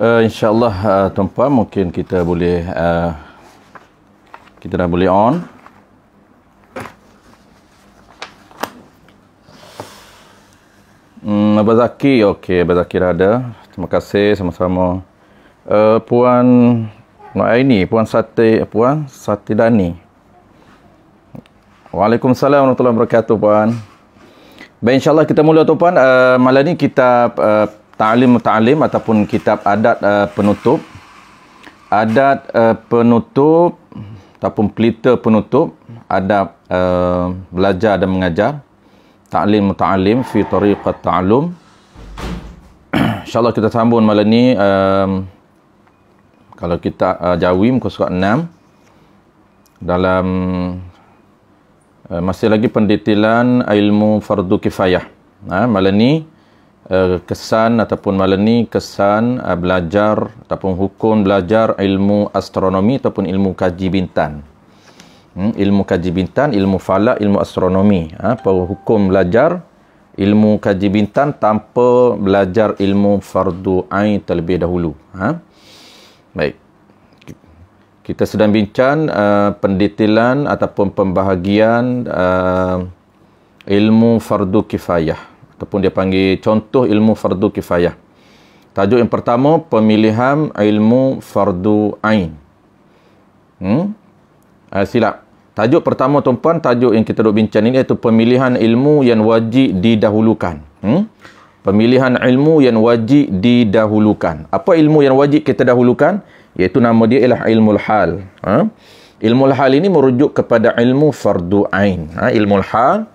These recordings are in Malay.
InsyaAllah tuan-puan, mungkin kita boleh kita dah boleh on. Abang Zaki, okey, Abang Zaki dah ada. Terima kasih sama-sama. Puan Noaini, Puan Sati Dani. Waalaikumsalam warahmatullahi wabarakatuh, Puan. Baik, insyaAllah kita mula, tuan-puan. Malam ni kitab Ta'lim ataupun kitab adat penutup. Adat penutup ataupun pelita penutup adab belajar dan mengajar. Ta'lim fi tariqat ta'allum. InsyaAllah kita sambung malam ni. Kalau kita Jawi muka surat 6 dalam masih lagi pendetilan ilmu fardu kifayah. Malam ni kesan ataupun malam ni kesan belajar ataupun hukum belajar ilmu astronomi ataupun ilmu kaji bintang. Ilmu kaji bintang, ilmu falak, ilmu astronomi. Hukum belajar ilmu kaji bintang tanpa belajar ilmu fardu ain terlebih dahulu. Baik. Kita sedang bincang pendetilan ataupun pembahagian ilmu fardu kifayah ataupun dia panggil contoh ilmu fardu kifayah. Tajuk yang pertama, pemilihan ilmu fardu ain. Silap. Tajuk pertama, tuan-puan, tajuk yang kita duk bincang ini iaitu pemilihan ilmu yang wajib didahulukan. Pemilihan ilmu yang wajib didahulukan. Apa ilmu yang wajib kita dahulukan? Iaitu nama dia ialah ilmu hal. Ilmu hal ini merujuk kepada ilmu fardu ain. Ilmu hal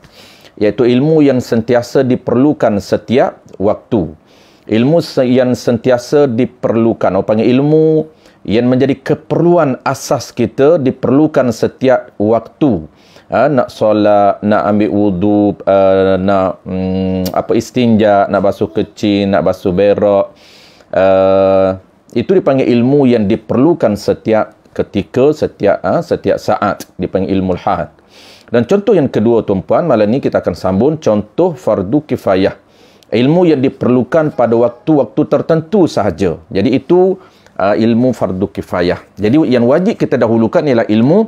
iaitu ilmu yang sentiasa diperlukan setiap waktu. Ilmu yang sentiasa diperlukan. Orang panggil ilmu yang menjadi keperluan asas kita, diperlukan setiap waktu. Nak solat, nak ambil wudu, nak istinja, nak basuh kecil, nak basuh berak. Itu dipanggil ilmu yang diperlukan setiap ketika, setiap saat. Dipanggil ilmu hal. Dan contoh yang kedua, tuan-puan, malam ni kita akan sambung contoh fardu kifayah. Ilmu yang diperlukan pada waktu-waktu tertentu sahaja. Jadi itu ilmu fardu kifayah. Jadi yang wajib kita dahulukan ialah ilmu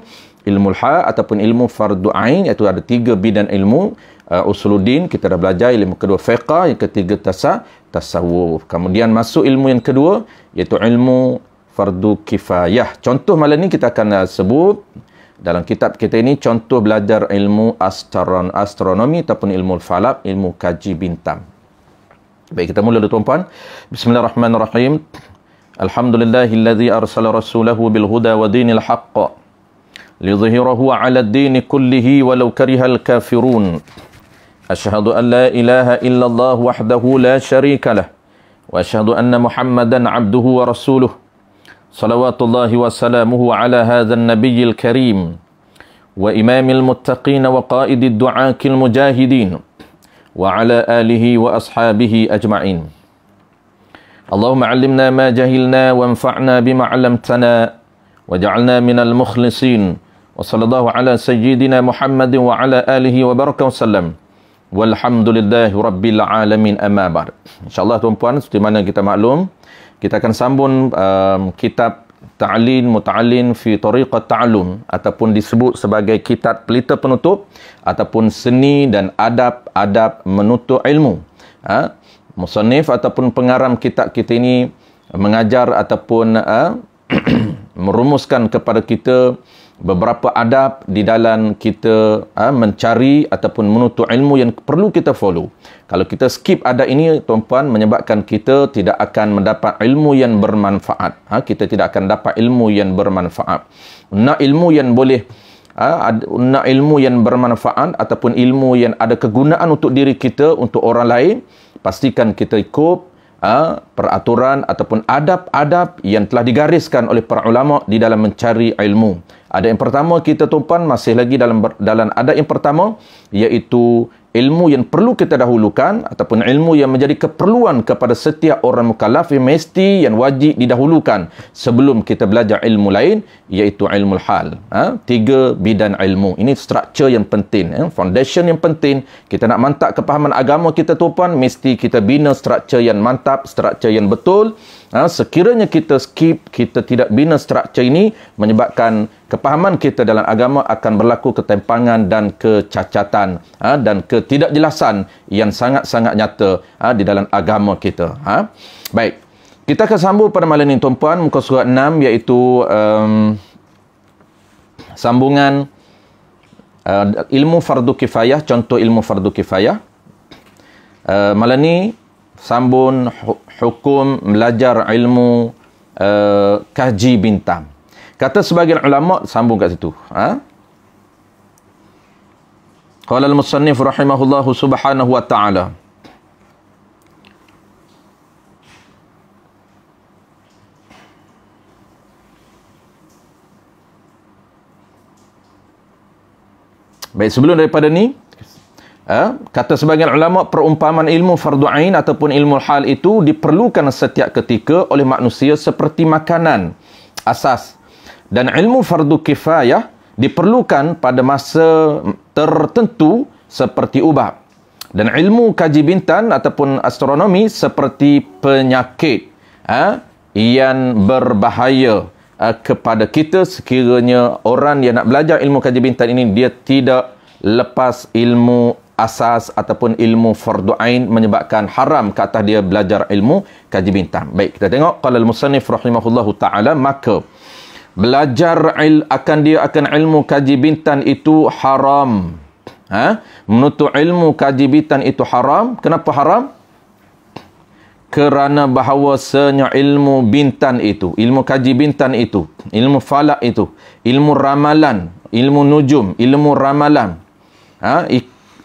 hal ataupun ilmu fardu ain, iaitu ada 3 bidang ilmu. Usuluddin kita dah belajar, ilmu kedua fiqh, yang ketiga tasawuf. Kemudian masuk ilmu yang kedua iaitu ilmu fardu kifayah. Contoh malam ni kita akan sebut dalam kitab kita ini contoh belajar ilmu astronomi ataupun ilmu falak, ilmu kaji bintang. Baik, kita mula dulu, tuan-puan. Bismillahirrahmanirrahim. Alhamdulillahilladzi arsala rasulahu bil huda wa dinil haqq lidhhirahu 'ala ad-din kullihi walau karihal kafirun. Asyhadu an la ilaha illallah wahdahu la syarika lah wa asyhadu anna Muhammadan 'abduhu wa rasuluh. Salawatullahi wa salamuhu 'ala hadzal nabiyyil karim wa imamil muttaqin wa qaidid du'akil mujahidin wa 'ala alihi wa ashabihi ajma'in. Allahumma 'allimna ma jahilna wanfa'na bima 'allamtana waj'alna minal mukhlisin. Wa sallallahu ala sayyidina Muhammadin wa ala alihi wa baraka wa sallam. Walhamdulillahi rabbil alamin, amma ba'd. InsyaAllah, tuan-puan, seperti mana kita maklum, kita akan sambung kitab Muta'allin fi tariqat ta'allum ataupun disebut sebagai kitab pelita penutup ataupun seni dan adab menuntut ilmu. Musannif ataupun pengarang kitab kita ini mengajar ataupun merumuskan kepada kita beberapa adab di dalam kita mencari ataupun menuntut ilmu yang perlu kita follow. Kalau kita skip adab ini, tuan-puan, menyebabkan kita tidak akan mendapat ilmu yang bermanfaat. Kita tidak akan dapat ilmu yang bermanfaat. Nak ilmu yang boleh nak ilmu yang bermanfaat ataupun ilmu yang ada kegunaan untuk diri kita, untuk orang lain, pastikan kita ikut peraturan ataupun adab-adab yang telah digariskan oleh para ulama di dalam mencari ilmu. Adab yang pertama kita, tuan-puan, masih lagi dalam adab yang pertama, iaitu ilmu yang perlu kita dahulukan ataupun ilmu yang menjadi keperluan kepada setiap orang mukallaf yang mesti, yang wajib didahulukan sebelum kita belajar ilmu lain, iaitu ilmu hal. 3 bidang ilmu. Ini struktur yang penting, foundation yang penting. Kita nak mantap kepahaman agama kita, tuan-puan, mesti kita bina struktur yang mantap, struktur yang betul, sekiranya kita skip, kita tidak bina struktur ini, menyebabkan kepahaman kita dalam agama akan berlaku ketimpangan dan kecacatan dan ketidakjelasan yang sangat-sangat nyata di dalam agama kita. Baik, kita akan sambung pada malam ini tuan-puan, muka surat 6, iaitu sambungan ilmu fardu kifayah, contoh ilmu fardu kifayah. Malam ni sambung hukum belajar ilmu kaji bintang. Kata sebagian ulama, sambung kat situ. Qala al-musannif rahimahullahu subhanahu wa ta'ala. Baik, sebelum daripada ni, kata sebagian ulama, perumpamaan ilmu fardu ain ataupun ilmu hal itu diperlukan setiap ketika oleh manusia seperti makanan asas, dan ilmu fardu kifayah diperlukan pada masa tertentu seperti ubat, dan ilmu kaji bintang ataupun astronomi seperti penyakit yang berbahaya kepada kita sekiranya orang yang nak belajar ilmu kaji bintang ini dia tidak lepas ilmu asas ataupun ilmu fardu ain, menyebabkan haram ke atas dia belajar ilmu kaji bintang. Baik, kita tengok qala al-musannif rahimahullahu taala, maka belajar akan ilmu kaji bintang itu haram. Menuntut ilmu kaji bintang itu haram. Kenapa haram? Kerana bahawasanya ilmu bintang itu, ilmu kaji bintang itu, ilmu falak itu, ilmu ramalan, ilmu nujum, ilmu ramalan,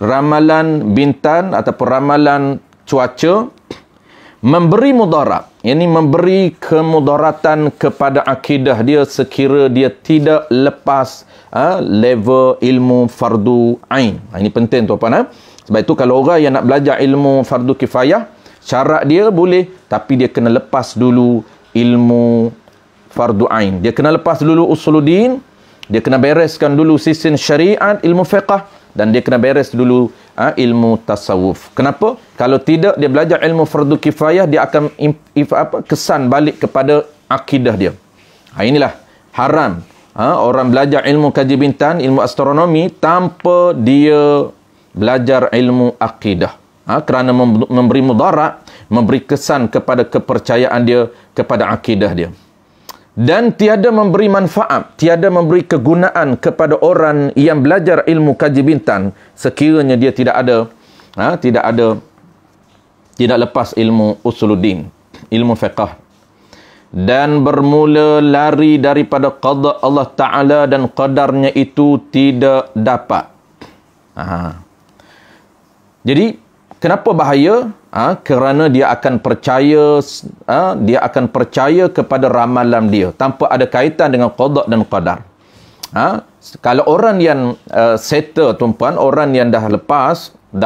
ramalan bintang ataupun ramalan cuaca memberi mudarat, yakni memberi kemudaratan kepada akidah dia sekira dia tidak lepas level ilmu fardu ain. Ini penting tuan-tuan. Sebab itu kalau orang yang nak belajar ilmu fardu kifayah, syarat dia boleh, tapi dia kena lepas dulu ilmu fardu ain. Dia kena lepas dulu usuluddin, dia kena bereskan dulu sistem syariat, ilmu fiqh, dan dia kena beres dulu ilmu tasawuf. Kenapa? Kalau tidak dia belajar ilmu fardu kifayah, dia akan kesan balik kepada akidah dia. Inilah haram orang belajar ilmu kaji bintang, ilmu astronomi tanpa dia belajar ilmu akidah. Kerana memberi mudarat, memberi kesan kepada kepercayaan dia, kepada akidah dia. Dan tiada memberi manfaat, tiada memberi kegunaan kepada orang yang belajar ilmu kaji bintang sekiranya dia tidak lepas ilmu usuluddin, ilmu fiqh, dan bermula lari daripada qada Allah Ta'ala dan qadarnya itu tidak dapat. Jadi kenapa bahaya? Kerana dia akan percaya kepada ramalan dia tanpa ada kaitan dengan qada dan qadar. Kalau orang yang settle tuan-puan, orang yang dah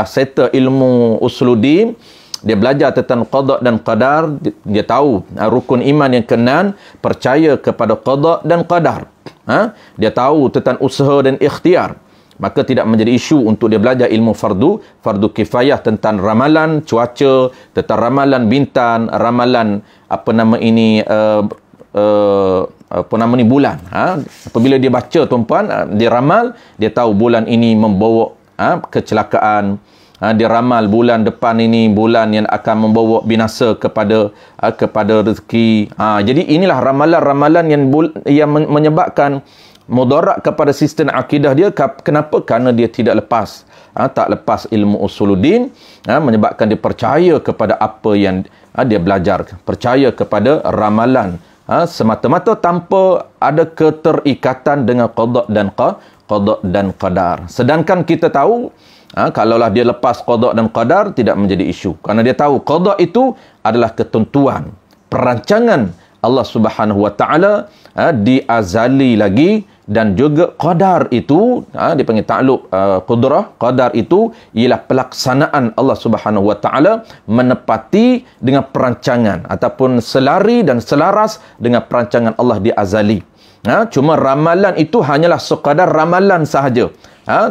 settle ilmu usuluddin, dia belajar tentang qada dan qadar, dia tahu rukun iman yang keenam, percaya kepada qada dan qadar. Dia tahu tentang usaha dan ikhtiar, maka tidak menjadi isu untuk dia belajar ilmu fardu kifayah tentang ramalan cuaca, tentang ramalan bintang, ramalan bulan. Apabila dia baca tuan-puan, dia ramal, dia tahu bulan ini membawa kecelakaan, dia ramal bulan depan ini bulan yang akan membawa binasa kepada rezeki. Jadi inilah ramalan-ramalan yang menyebabkan mudarat kepada sistem akidah dia. Kenapa? Kerana dia tak lepas ilmu usuluddin, menyebabkan dia percaya kepada apa yang dia belajar, percaya kepada ramalan semata-mata tanpa ada keterikatan dengan qada dan qadar. Sedangkan kita tahu kalaulah dia lepas qada dan qadar tidak menjadi isu, kerana dia tahu qada itu adalah ketentuan, perancangan Allah Subhanahu wa taala di azali lagi, dan juga qadar itu dipanggil ta'alluq qudrah. Qadar itu ialah pelaksanaan Allah Subhanahu wa taala menepati dengan perancangan ataupun selari dan selaras dengan perancangan Allah di azali. Cuma ramalan itu hanyalah sekadar ramalan sahaja,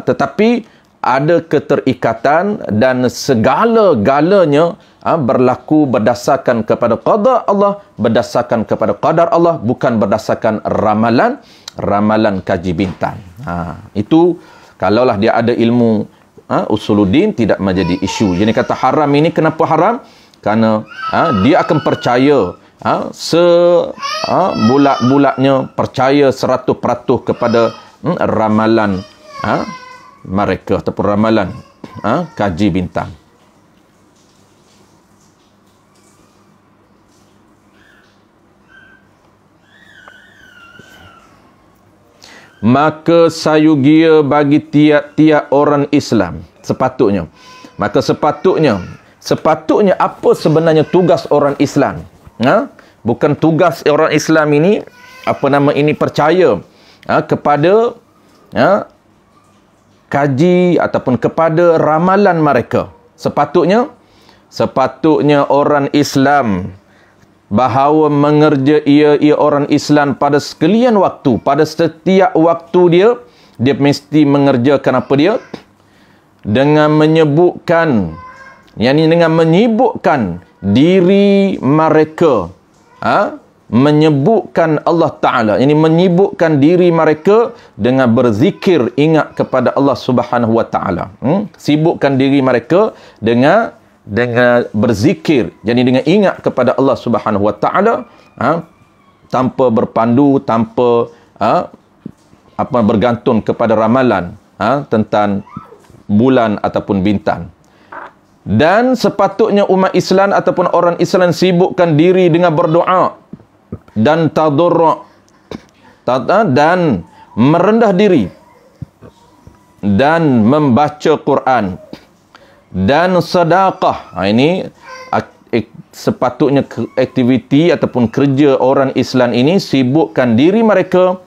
tetapi ada keterikatan dan segala-galanya berlaku berdasarkan kepada qada Allah, berdasarkan kepada qadar Allah, bukan berdasarkan ramalan kaji bintang. Itu kalaulah dia ada ilmu usuluddin, tidak menjadi isu. Jadi kata haram ini kenapa haram? Kerana dia akan percaya bulat-bulatnya, percaya 100% kepada ramalan mereka ataupun ramalan kaji bintang. Maka sayugia bagi tiap-tiap orang Islam sepatutnya. Maka sepatutnya apa sebenarnya tugas orang Islam? Bukan tugas orang Islam ini percaya kepada kaji ataupun kepada ramalan mereka. Sepatutnya orang Islam bahawa mengerjai ia orang Islam pada sekalian waktu, pada setiap waktu dia mesti mengerjakan apa dia? Dengan menyebutkan diri mereka, menyebutkan Allah Ta'ala, ini menyebutkan diri mereka dengan berzikir, ingat kepada Allah Subhanahu Wa Ta'ala. Sibukkan diri mereka dengan berzikir, jadi dengan ingat kepada Allah Subhanahu Wa Ta'ala, tanpa berpandu, tanpa bergantung kepada ramalan tentang bulan ataupun bintang. Dan sepatutnya umat Islam ataupun orang Islam sibukkan diri dengan berdoa dan tadarru' dan merendah diri dan membaca Quran dan sedekah. Ini sepatutnya aktiviti ataupun kerja orang Islam ini, sibukkan diri mereka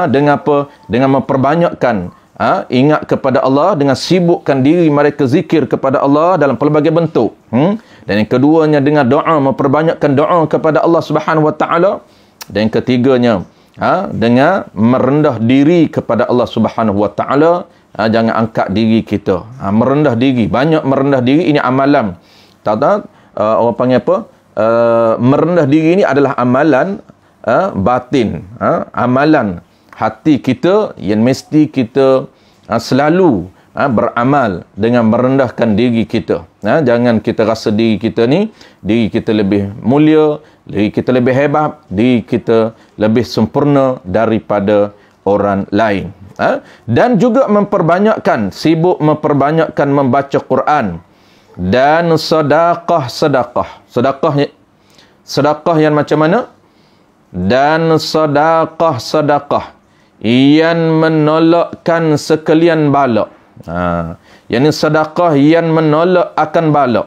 dengan apa? Dengan memperbanyakkan ingat kepada Allah, dengan sibukkan diri mereka zikir kepada Allah dalam pelbagai bentuk. Dan yang keduanya dengan doa, memperbanyakkan doa kepada Allah Subhanahu Wa Ta'ala. Dan yang ketiganya dengan merendah diri kepada Allah Subhanahu Wa Ta'ala. Jangan angkat diri kita. Merendah diri, banyak merendah diri, ini amalan. Orang panggil apa? Merendah diri ini adalah amalan batin, amalan hati kita yang mesti kita selalu beramal dengan merendahkan diri kita. Jangan kita rasa diri kita lebih mulia, diri kita lebih hebat, diri kita lebih sempurna daripada orang lain. Dan juga sibuk memperbanyakkan membaca Quran dan sedekah yang macam mana? Dan sedekah yang menolakkan sekalian bala. Yang sedekah yang menolak akan bala.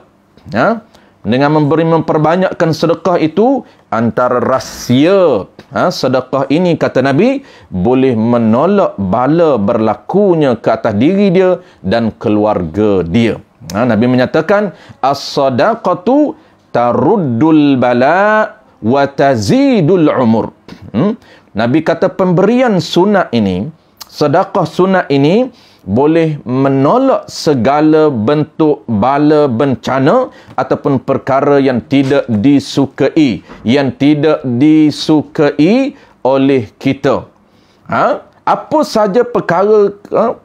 Dengan memperbanyakkan sedekah itu, antara rahsia sedekah ini, kata Nabi, boleh menolak bala berlakunya ke atas diri dia dan keluarga dia. Nabi menyatakan, as-sadaqatu taruddul bala wa tazidul umur. Nabi kata pemberian sunat ini, sedekah sunat ini, boleh menolak segala bentuk bala bencana ataupun perkara yang tidak disukai, oleh kita. Apa saja perkara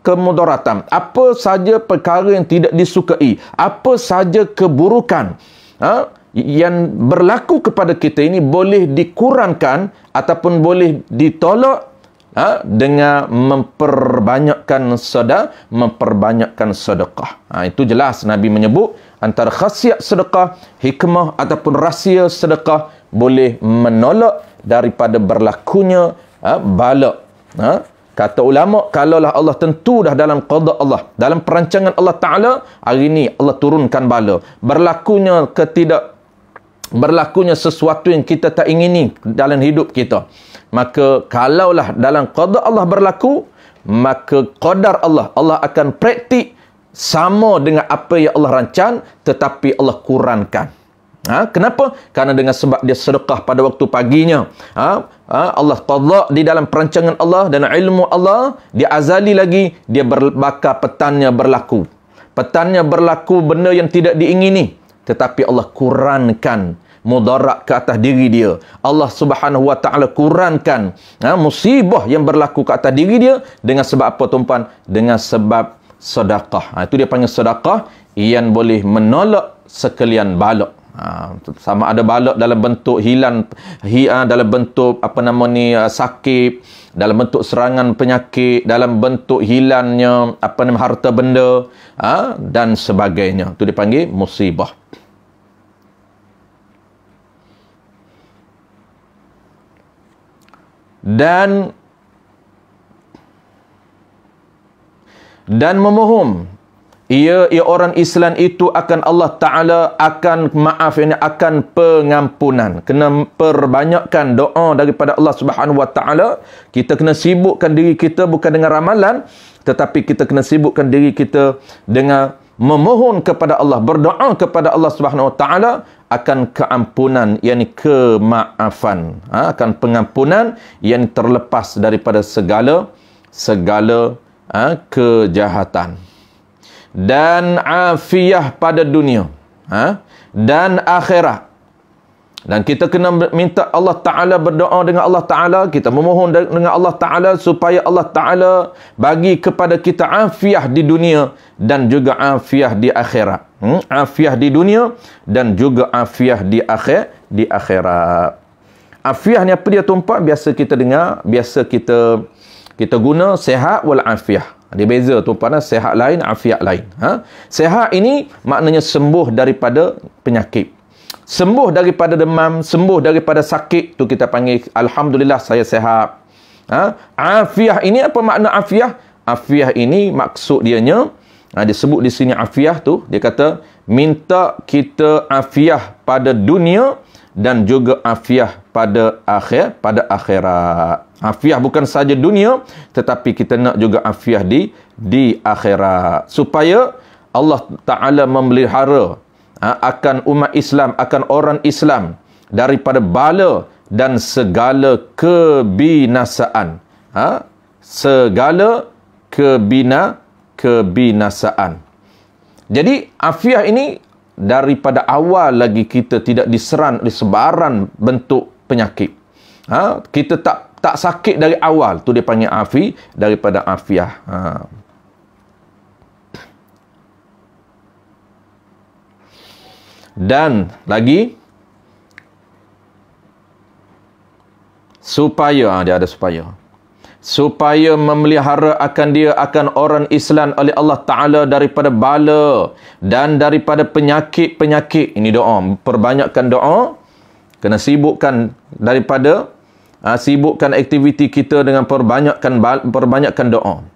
kemudaratan, apa saja perkara yang tidak disukai, apa saja keburukan yang berlaku kepada kita ini boleh dikurangkan ataupun boleh ditolak dengan memperbanyakkan sedekah. Itu jelas Nabi menyebut antara khasiat sedekah, hikmah ataupun rahsia sedekah, boleh menolak daripada berlakunya bala. Kata ulama, kalaulah Allah tentu dah dalam qada Allah, dalam perancangan Allah Ta'ala, hari ini Allah turunkan bala, berlakunya sesuatu yang kita tak ingini dalam hidup kita, maka kalaulah dalam qada Allah berlaku, maka qadar Allah akan praktik sama dengan apa yang Allah rancang, tetapi Allah kurangkan. Kenapa? Karena dengan sebab dia sedekah pada waktu paginya, Allah qada di dalam perancangan Allah dan ilmu Allah, dia azali lagi, dia bakal petangnya berlaku benda yang tidak diingini, tetapi Allah kurangkan mudarat ke atas diri dia. Allah Subhanahu wa taala kurangkan musibah yang berlaku ke atas diri dia dengan sebab apa tuan-puan? Dengan sebab sedekah. Itu dia panggil sedekah yang boleh menolak sekalian balak. Sama ada balak dalam bentuk dalam bentuk sakit, dalam bentuk serangan penyakit, dalam bentuk hilangnya harta benda, dan sebagainya. Itu dipanggil musibah. Dan memohon ia orang Islam itu akan Allah Ta'ala akan maaf, ini akan pengampunan. Kena perbanyakkan doa daripada Allah Subhanahu Wa Ta'ala. Kita kena sibukkan diri kita bukan dengan ramalan, tetapi kita kena sibukkan diri kita dengan memohon kepada Allah, berdoa kepada Allah Subhanahu Wa Ta'ala akan keampunan, yakni kemaafan, akan pengampunan yang terlepas daripada segala kejahatan. Dan afiah pada dunia dan akhirat. Dan kita kena minta Allah Ta'ala, berdoa dengan Allah Ta'ala, kita memohon dengan Allah Ta'ala supaya Allah Ta'ala bagi kepada kita afiah di dunia dan juga afiah di akhirat. Afiah di dunia dan juga afiah di akhirat. Afiah ni apa dia tuan-puan? Biasa kita dengar, biasa kita guna sehat wal afiah. Dia beza tuan-puan, sehat lain, afiat lain. Sehat ini maknanya sembuh daripada penyakit. Sembuh daripada demam, sembuh daripada sakit, tu kita panggil alhamdulillah saya sehat. Afiah ini apa makna afiah? Afiah ini maksud dianya, dia sebut di sini afiah tu, dia kata minta kita afiah pada dunia dan juga afiah pada akhirat. Afiah bukan saja dunia, tetapi kita nak juga afiah di akhirat. Supaya Allah Ta'ala memelihara akan umat Islam, akan orang Islam daripada bala dan segala kebinasaan. Segala kebinasaan. Jadi afiah ini daripada awal lagi kita tidak diserang oleh sebaran bentuk penyakit. Kita tak sakit dari awal, tu dia panggil daripada afiah. Dan lagi supaya dia ada supaya memelihara akan orang Islam oleh Allah Ta'ala daripada bala dan daripada penyakit-penyakit. Ini doa, perbanyakkan doa. Kena sibukkan daripada sibukkan aktiviti kita dengan perbanyakkan doa.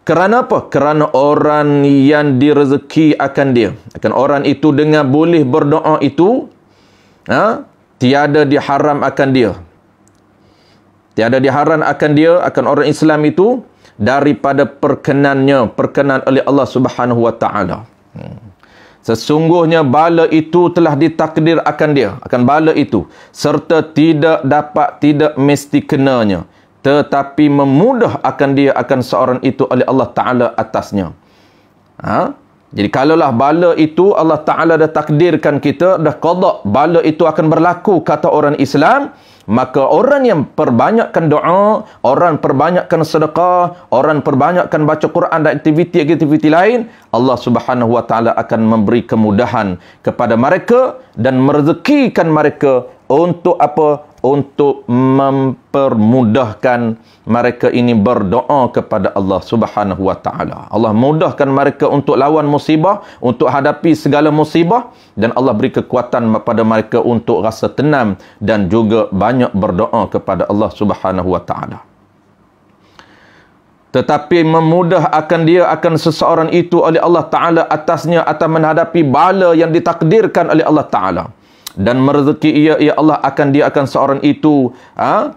Kerana apa? Kerana orang yang direzeki akan orang itu dengan boleh berdoa itu, tiada diharam akan dia. Tiada diharam akan dia, akan orang Islam itu, daripada perkenan oleh Allah Subhanahu Wa Ta'ala. Sesungguhnya bala itu telah ditakdir akan dia, akan bala itu, serta tidak mesti kenanya, tetapi memudah akan dia, akan seorang itu oleh Allah Ta'ala atasnya. Jadi kalaulah bala itu Allah Ta'ala dah takdirkan kita, dah qada, bala itu akan berlaku kata orang Islam, maka orang yang perbanyakkan doa, orang perbanyakkan sedekah, orang perbanyakkan baca Quran dan aktiviti-aktiviti lain, Allah Subhanahu Wa Ta'ala akan memberi kemudahan kepada mereka dan merezekikan mereka untuk apa? Untuk mempermudahkan mereka ini berdoa kepada Allah Subhanahu Wa Ta'ala. Allah mudahkan mereka untuk lawan musibah, untuk hadapi segala musibah, dan Allah beri kekuatan pada mereka untuk rasa tenang dan juga banyak berdoa kepada Allah Subhanahu Wa Ta'ala. Tetapi memudah akan dia, akan seseorang itu oleh Allah Ta'ala atasnya atas menghadapi bala yang ditakdirkan oleh Allah Ta'ala. Dan merezeki ia Allah akan seorang itu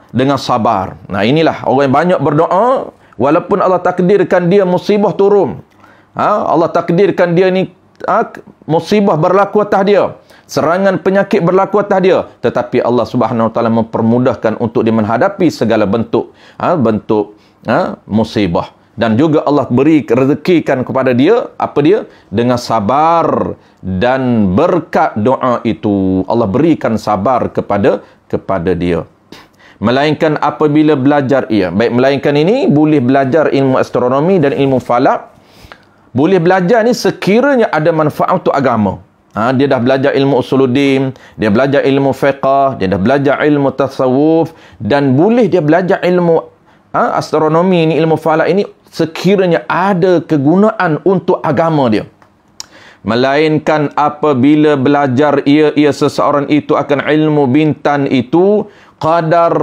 dengan sabar. Nah, inilah orang yang banyak berdoa walaupun Allah takdirkan dia musibah turun. Allah takdirkan dia ni musibah berlaku atas dia, serangan penyakit berlaku atas dia, tetapi Allah Subhanahu Wa Ta'ala mempermudahkan untuk dia menghadapi segala bentuk musibah. dan juga Allah beri rezekikan kepada dia apa dia? Dengan sabar dan berkat doa itu Allah berikan sabar kepada dia. Melainkan apabila belajar ia. Baik, melainkan ini boleh belajar ilmu astronomi dan ilmu falak. Boleh belajar ni sekiranya ada manfaat untuk agama. Dia dah belajar ilmu usuluddin, dia belajar ilmu fiqh, dia dah belajar ilmu tasawuf, dan boleh dia belajar ilmu astronomi ni, ilmu falak ini sekiranya ada kegunaan untuk agama dia. Melainkan apabila belajar ia seseorang itu akan ilmu bintang itu, qadar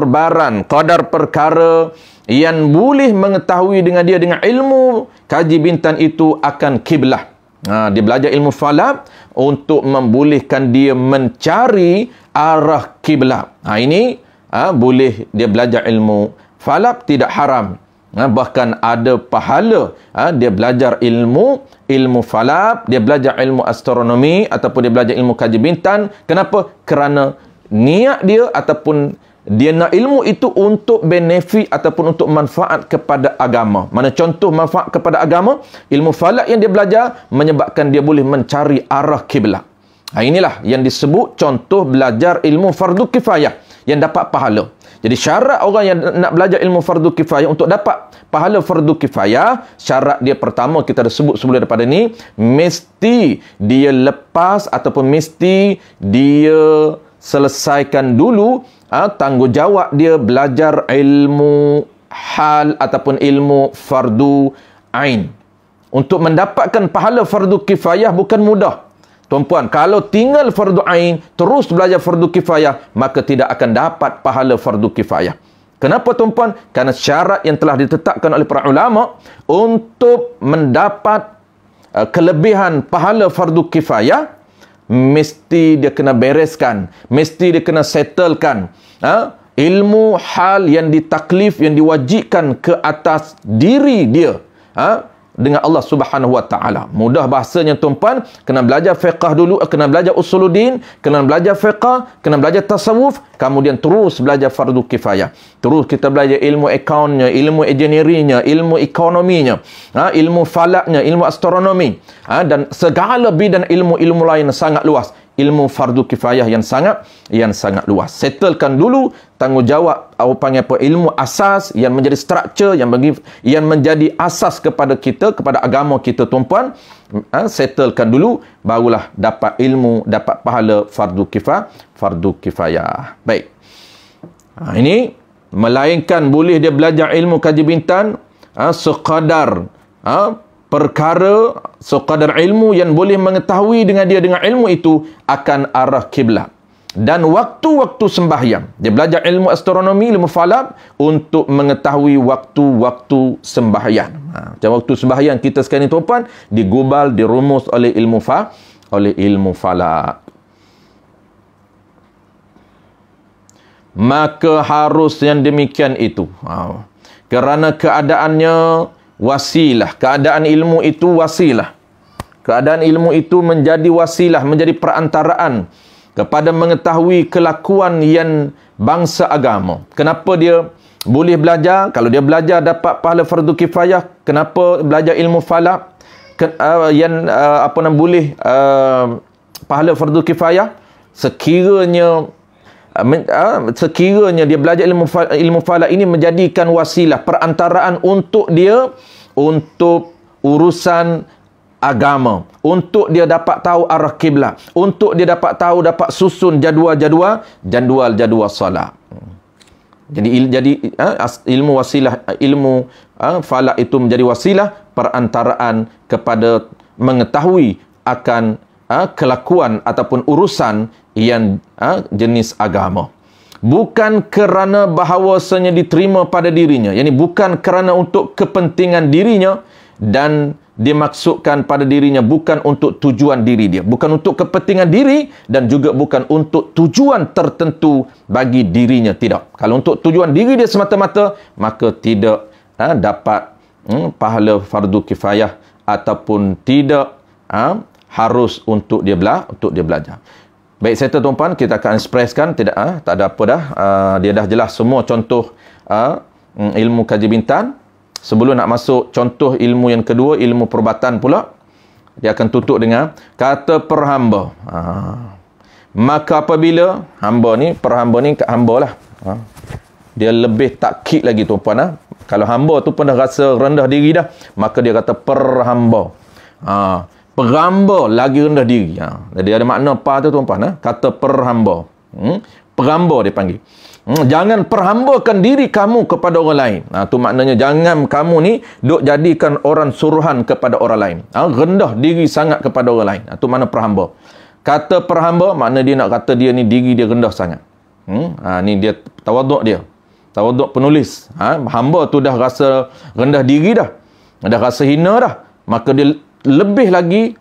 perkara yang boleh mengetahui dengan dia dengan ilmu kaji bintang itu akan kiblah. Dia belajar ilmu falak untuk membolehkan dia mencari arah kiblat. Ini boleh dia belajar ilmu falak, tidak haram. Bahkan ada pahala. Dia belajar ilmu falak, dia belajar ilmu astronomi ataupun dia belajar ilmu kaji bintang. Kenapa? Kerana niat dia ataupun dia nak ilmu itu untuk benefit ataupun untuk manfaat kepada agama. Mana contoh manfaat kepada agama? Ilmu falak yang dia belajar menyebabkan dia boleh mencari arah kiblat. Inilah yang disebut contoh belajar ilmu fardu kifayah yang dapat pahala. Jadi syarat orang yang nak belajar ilmu fardu kifayah untuk dapat pahala fardu kifayah, syarat dia pertama kita dah sebut sebelum daripada ni, mesti dia lepas ataupun mesti dia selesaikan dulu tanggungjawab dia belajar ilmu hal ataupun ilmu fardu ain. Untuk mendapatkan pahala fardu kifayah bukan mudah. Tuan-puan, kalau tinggal fardu ain, terus belajar fardu kifayah, maka tidak akan dapat pahala fardu kifayah. Kenapa tuan-puan? Kerana syarat yang telah ditetapkan oleh para ulama untuk mendapat kelebihan pahala fardu kifayah, mesti dia kena bereskan, mesti dia kena settlekan ilmu hal yang ditaklif, yang diwajibkan ke atas diri dia dengan Allah Subhanahu Wa Taala. Mudah bahasanya tuan-puan, kena belajar fiqh dulu, kena belajar usuluddin, kena belajar fiqh, kena belajar tasawuf, kemudian terus belajar fardu kifayah. Terus kita belajar ilmu akaunnya, ilmu engineeringnya, ilmu ekonominya, ilmu falaknya, ilmu astronomi, dan segala bidang ilmu-ilmu lain sangat luas. Ilmu fardu kifayah yang sangat luas. Settlekan dulu tanggungjawab, panggil apa, ilmu asas yang menjadi structure, yang menjadi asas kepada kita, kepada agama kita tuan-puan. Settlekan dulu, barulah dapat ilmu, dapat pahala fardu kifayah. Baik. Ini melainkan boleh dia belajar ilmu kaji bintang sekadar perkara, sekadar ilmu yang boleh mengetahui dengan dia dengan ilmu itu akan arah kiblat. Dan waktu-waktu sembahyang, dia belajar ilmu astronomi, ilmu falak untuk mengetahui waktu-waktu sembahyang. Macam waktu sembahyang kita sekarang ni tuan-puan, digubal, dirumus oleh ilmu falak. Maka harus yang demikian itu. Kerana keadaannya wasilah. Keadaan ilmu itu wasilah. Keadaan ilmu itu menjadi wasilah, menjadi perantaraan kepada mengetahui kelakuan yang bangsa agama. Kenapa dia boleh belajar? Kalau dia belajar dapat pahala fardu kifayah. Kenapa belajar ilmu falak boleh pahala fardu kifayah? Sekiranya dia belajar ilmu falak ini menjadikan wasilah, perantaraan untuk dia, untuk urusan agama, untuk dia dapat tahu arah kiblat, untuk dia dapat tahu, dapat susun jadual solat. Jadi ilmu wasilah, ilmu falak itu menjadi wasilah, perantaraan kepada mengetahui akan kelakuan ataupun urusan yang jenis agama. Bukan kerana bahawasanya diterima pada dirinya, yakni bukan kerana untuk kepentingan dirinya, dan dimaksudkan pada dirinya bukan untuk tujuan diri dia, bukan untuk kepentingan diri, dan juga bukan untuk tujuan tertentu bagi dirinya, tidak. Kalau untuk tujuan diri dia semata-mata, maka tidak dapat pahala fardu kifayah ataupun tidak harus untuk dia belajar. Baik, saya tuan-tuan, kita akan ekspreskan, tak ada apa dah. Dia dah jelas semua contoh ilmu kaji bintang. Sebelum nak masuk contoh ilmu yang kedua, ilmu perubatan pula, dia akan tutup dengan kata perhamba. Maka apabila hamba ni, perhamba ni hamba lah. Dia lebih takkid lagi tuan-puan. Kalau hamba tu pun dah rasa rendah diri dah, maka dia kata perhamba. Perhamba lagi rendah diri. Jadi ada makna apa tu tuan-puan? Kata perhamba. Perhamba dia panggil. Jangan perhambakan diri kamu kepada orang lain. Tu maknanya jangan kamu ni duk jadikan orang suruhan kepada orang lain. Rendah diri sangat kepada orang lain. Tu makna perhamba. Kata perhamba makna dia nak kata dia ni diri dia rendah sangat. Ni dia tawaduk dia. Tawaduk penulis. Hamba tu dah rasa rendah diri dah. Dah rasa hina dah. Maka dia lebih lagi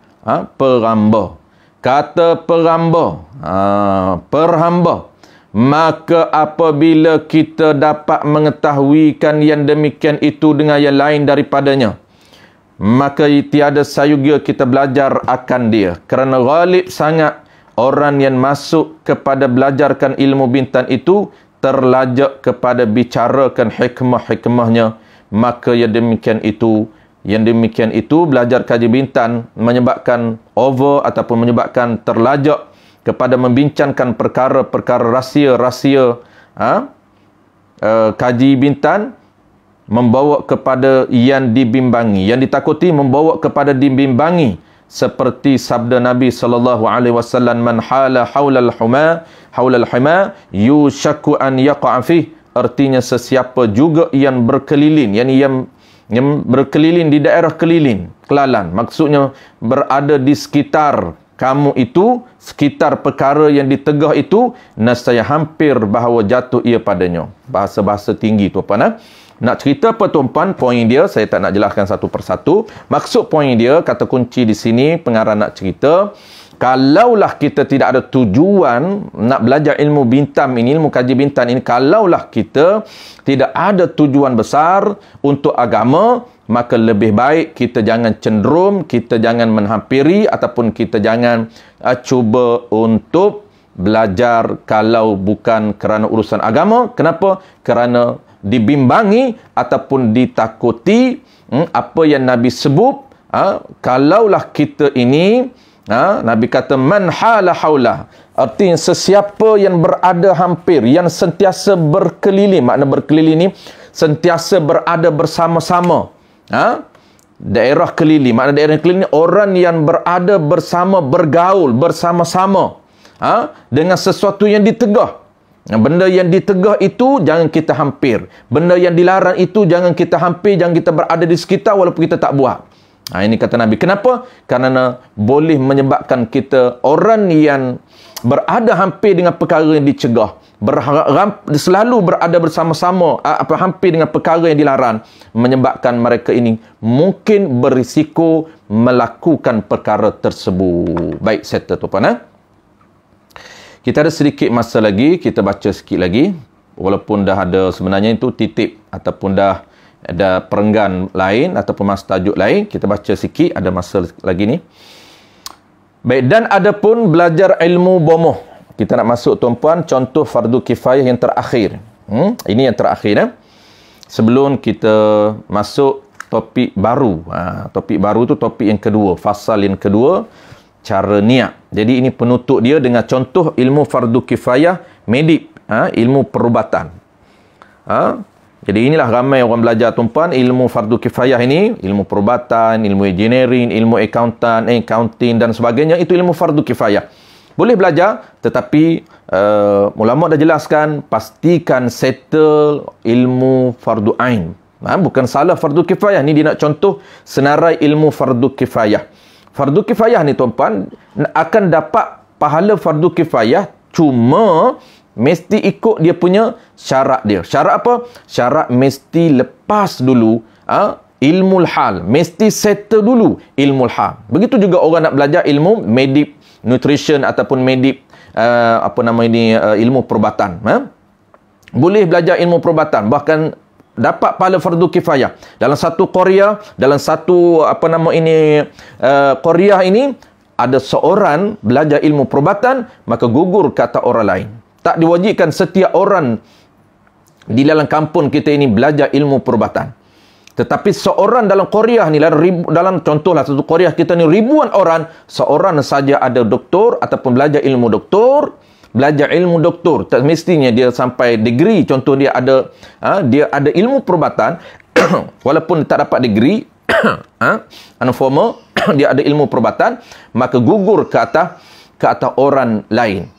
perhamba. Kata perhamba. Perhamba. Maka apabila kita dapat mengetahuikan yang demikian itu dengan yang lain daripadanya, maka tiada sayuga kita belajar akan dia. Kerana ghalib sangat orang yang masuk kepada belajarkan ilmu bintan itu terlajak kepada bicarakan hikmah-hikmahnya. Maka yang demikian itu belajar kaji bintan menyebabkan over ataupun menyebabkan terlajak kepada membincangkan perkara-perkara rahsia-rahsia kaji bintan, membawa kepada yang dibimbangi, yang ditakuti membawa kepada dibimbangi, seperti sabda Nabi SAW, man hala haulal hima yushaku an yaqa' fih. Artinya sesiapa juga yang berkeliling, yang berkeliling di daerah kelalan, maksudnya berada di sekitar kamu itu, sekitar perkara yang ditegah itu, nescaya hampir bahawa jatuh ia padanya. Bahasa-bahasa tinggi tu apa? Nak cerita apa tuan-puan? Poin dia, saya tak nak jelaskan satu persatu. Maksud poin dia, kata kunci di sini, pengarah nak cerita, kalaulah kita tidak ada tujuan nak belajar ilmu bintan ini, ilmu kaji bintan ini, kalaulah kita tidak ada tujuan besar untuk agama, maka lebih baik kita jangan cenderum, kita jangan menghampiri ataupun kita jangan cuba untuk belajar kalau bukan kerana urusan agama. Kenapa? Kerana dibimbangi ataupun ditakuti apa yang Nabi sebut. Kalaulah kita ini, Nabi kata man hala haula, artinya sesiapa yang berada hampir, yang sentiasa berkeliling. Makna berkeliling ni sentiasa berada bersama-sama. Daerah keliling, makna daerah keliling orang yang berada bersama, bergaul bersama-sama dengan sesuatu yang ditegah. Benda yang ditegah itu jangan kita hampir. Benda yang dilarang itu jangan kita hampir, jangan kita berada di sekitar walaupun kita tak buat. Ini kata Nabi. Kenapa? Kerana boleh menyebabkan kita orang yang berada hampir dengan perkara yang dicegah, selalu berada bersama-sama hampir dengan perkara yang dilarang, menyebabkan mereka ini mungkin berisiko melakukan perkara tersebut. Baik, settle tu puan. Kita ada sedikit masa lagi, kita baca sikit lagi. Walaupun dah ada sebenarnya itu titip ataupun dah ada perenggan lain ataupun masa tajuk lain, kita baca sikit, ada masa lagi ni. Baik, dan ada pun belajar ilmu bomoh. Kita nak masuk tuan-puan contoh fardu kifayah yang terakhir. Ini yang terakhir. Sebelum kita masuk topik baru. Topik baru tu topik yang kedua, fasal yang kedua, cara niat. Jadi ini penutup dia dengan contoh ilmu fardu kifayah medik, ilmu perubatan. Jadi inilah ramai orang belajar tuan-puan ilmu fardu kifayah ini, ilmu perubatan, ilmu engineering, ilmu accounting dan sebagainya, itu ilmu fardu kifayah. Boleh belajar, tetapi ulama dah jelaskan, pastikan settle ilmu fardu ain. Bukan salah fardu kifayah. Ni dia nak contoh senarai ilmu fardu kifayah. Fardu kifayah ni tuan-puan akan dapat pahala fardu kifayah, cuma mesti ikut dia punya syarat dia. Syarat apa? Syarat mesti lepas dulu ilmu hal. Mesti settle dulu ilmu hal. Begitu juga orang nak belajar ilmu medik, nutrition ataupun medik ilmu perubatan. Boleh belajar ilmu perubatan, bahkan dapat pahala fardu kifayah. Dalam satu qaryah, dalam satu qaryah ini ada seorang belajar ilmu perubatan, maka gugur kata orang lain. Tak diwajibkan setiap orang di dalam kampung kita ini belajar ilmu perubatan. Tetapi seorang dalam Korea ni, dalam contohlah satu Korea kita ni ribuan orang, seorang saja ada doktor ataupun belajar ilmu doktor, tak mestinya dia sampai degree. Contoh dia ada ilmu perubatan walaupun tak dapat degree unformal, dia ada ilmu perubatan, maka gugur ke atas orang lain.